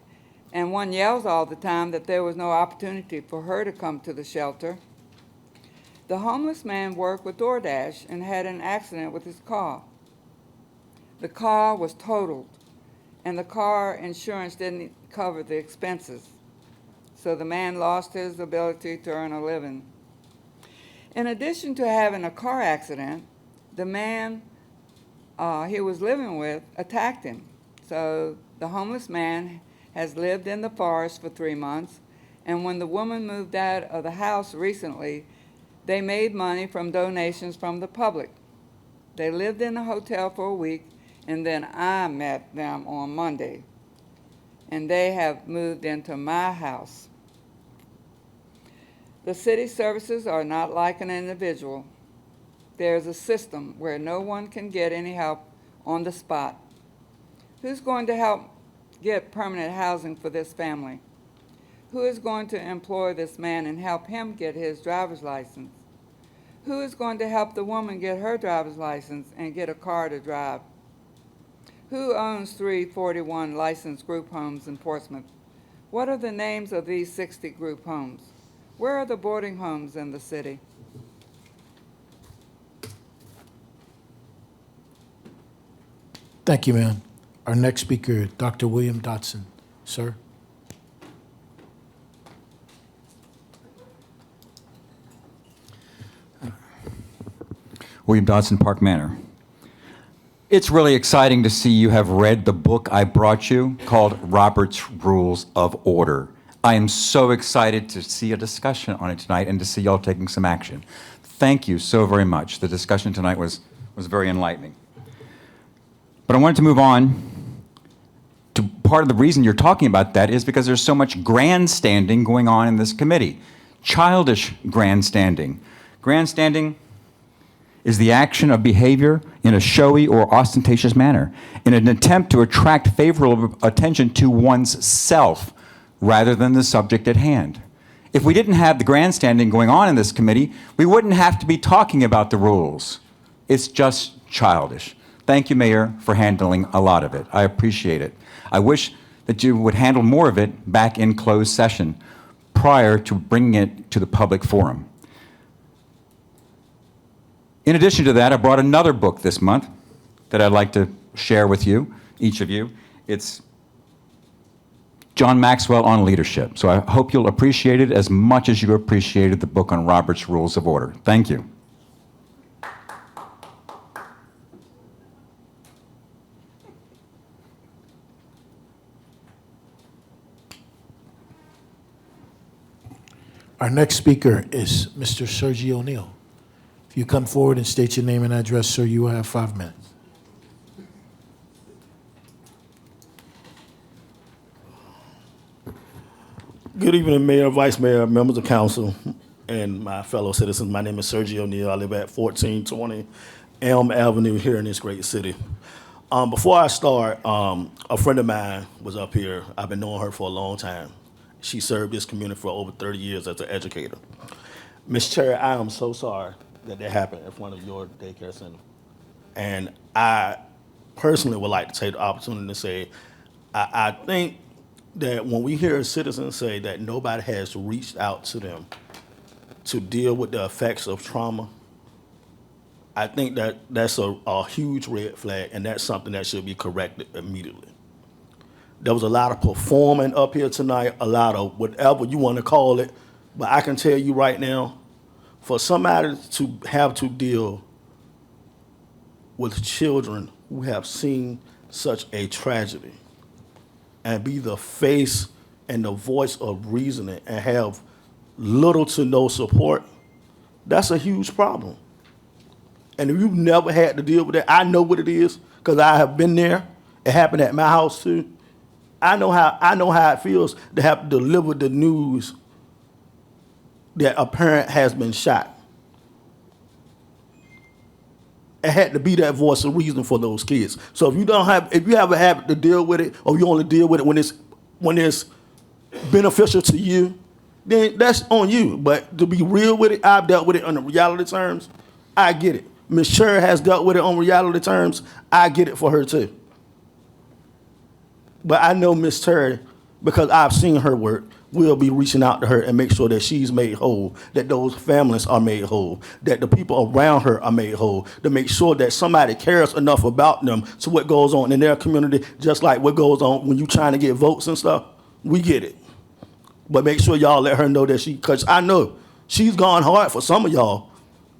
and one yells all the time, that there was no opportunity for her to come to the shelter. The homeless man worked with DoorDash and had an accident with his car. The car was totaled, and the car insurance didn't cover the expenses. So the man lost his ability to earn a living. In addition to having a car accident, the man he was living with attacked him. So the homeless man has lived in the forest for 3 months, and when the woman moved out of the house recently, they made money from donations from the public. They lived in a hotel for a week, and then I met them on Monday, and they have moved into my house. The city services are not like an individual. There's a system where no one can get any help on the spot. Who's going to help get permanent housing for this family? Who is going to employ this man and help him get his driver's license? Who is going to help the woman get her driver's license and get a car to drive? Who owns 341 licensed group homes in Portsmouth? What are the names of these 60 group homes? Where are the boarding homes in the city? Thank you, ma'am. Our next speaker, Dr. William Dotson. Sir. William Dodson, Park Manor. It's really exciting to see you have read the book I brought you called Robert's Rules of Order. I am so excited to see a discussion on it tonight and to see y'all taking some action. Thank you so very much. The discussion tonight was very enlightening. But I wanted to move on to part of the reason you're talking about that is because there's so much grandstanding going on in this committee. Childish grandstanding. Grandstanding is the action of behavior in a showy or ostentatious manner in an attempt to attract favorable attention to one's self rather than the subject at hand. If we didn't have the grandstanding going on in this committee, we wouldn't have to be talking about the rules. It's just childish. Thank you, Mayor, for handling a lot of it. I appreciate it. I wish that you would handle more of it back in closed session prior to bringing it to the public forum. In addition to that, I brought another book this month that I'd like to share with you, each of you. It's John Maxwell on Leadership. So I hope you'll appreciate it as much as you appreciated the book on Robert's Rules of Order. Thank you. Our next speaker is Mr. Sergio O'Neill. If you come forward and state your name and address, sir, you will have 5 minutes. Good evening, Mayor, Vice Mayor, members of council, and my fellow citizens. My name is Sergio O'Neill. I live at 1420 Elm Avenue here in this great city. Before I start, a friend of mine was up here. I've been knowing her for a long time. She served this community for over 30 years as an educator. Ms. Cherry, I am so sorry that happened in front of your daycare center. And I personally would like to take the opportunity to say, I think that when we hear citizens say that nobody has reached out to them to deal with the effects of trauma, I think that that's a huge red flag, and that's something that should be corrected immediately. There was a lot of performing up here tonight, a lot of whatever you want to call it, but I can tell you right now, for somebody to have to deal with children who have seen such a tragedy and be the face and the voice of reasoning and have little to no support, that's a huge problem. And if you've never had to deal with that, I know what it is because I have been there. It happened at my house too. I know how it feels to have to deliver the news that a parent has been shot. It had to be that voice of reason for those kids. So if you have a habit to deal with it, or you only deal with it when it's beneficial to you, then that's on you. But to be real with it, I've dealt with it on the reality terms. I get it. Ms. Cherry has dealt with it on reality terms. I get it for her too. But I know Ms. Terry, because I've seen her work, will be reaching out to her and make sure that she's made whole, that those families are made whole, that the people around her are made whole, to make sure that somebody cares enough about them to what goes on in their community, just like what goes on when you're trying to get votes and stuff. We get it. But make sure y'all let her know that because I know she's gone hard for some of y'all,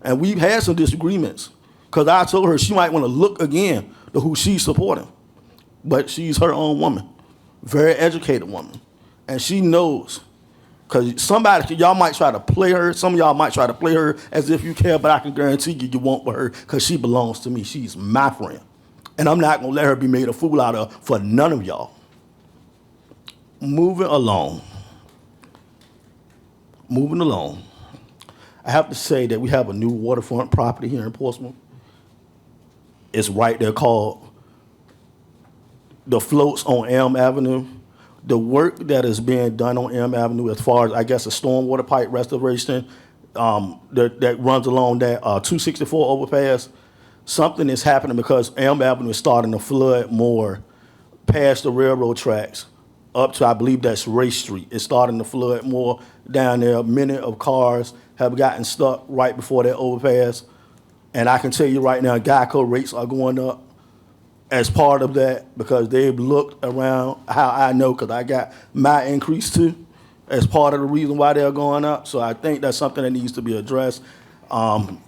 and we've had some disagreements, because I told her she might want to look again to who she's supporting. But she's her own woman, very educated woman. And she knows, because y'all might try to play her, some of y'all might try to play her as if you care, but I can guarantee you won't with her, because she belongs to me. She's my friend. And I'm not going to let her be made a fool out of for none of y'all. Moving along. I have to say that we have a new waterfront property here in Portsmouth. It's right there called the floats on Elm Avenue. The work that is being done on Elm Avenue, as far as, I guess, a stormwater pipe restoration that runs along that 264 overpass, something is happening because Elm Avenue is starting to flood more past the railroad tracks up to, I believe that's Race Street. It's starting to flood more down there. Many of cars have gotten stuck right before that overpass. And I can tell you right now, GEICO rates are going up as part of that, because they've looked around, how I know, because I got my increase too, as part of the reason why they're going up. So I think that's something that needs to be addressed. The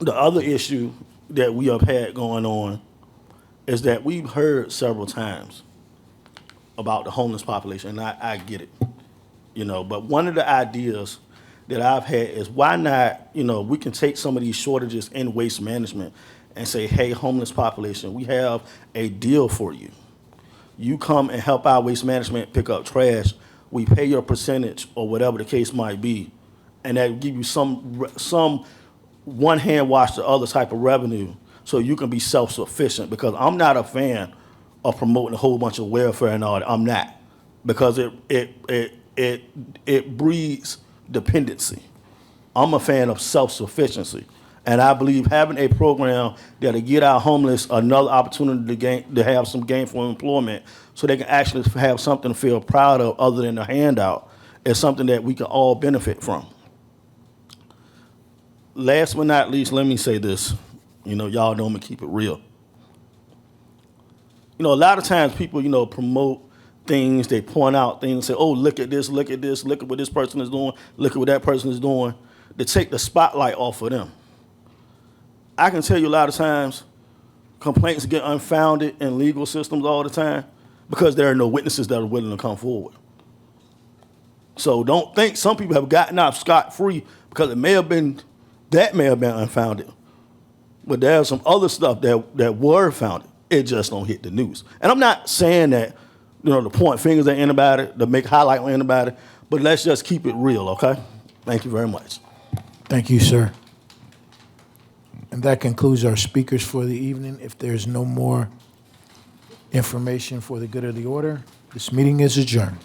other issue that we have had going on is that we've heard several times about the homeless population, and I get it, but one of the ideas that I've had is, why not, we can take some of these shortages in waste management and say, hey, homeless population, we have a deal for you. You come and help our waste management pick up trash. We pay your percentage or whatever the case might be, and that will give you some one hand wash the other type of revenue, so you can be self-sufficient. Because I'm not a fan of promoting a whole bunch of welfare and all that. I'm not, because it breeds dependency. I'm a fan of self-sufficiency. And I believe having a program that'll get our homeless another opportunity to have some gainful employment, so they can actually have something to feel proud of other than a handout, is something that we can all benefit from. last but not least, let me say this. You know, y'all know me, keep it real. You know, a lot of times people, you know, promote things, they point out things, say, oh, look at this, look at this, look at what this person is doing, look at what that person is doing, to take the spotlight off of them. I can tell you a lot of times complaints get unfounded in legal systems all the time because there are no witnesses that are willing to come forward. So don't think some people have gotten off scot-free because that may have been unfounded. But there's some other stuff that were founded. It just don't hit the news. And I'm not saying that, you know, to point fingers at anybody, to make highlight on anybody, but let's just keep it real, okay? Thank you very much. Thank you, sir. And that concludes our speakers for the evening. If there's no more information for the good of the order, this meeting is adjourned.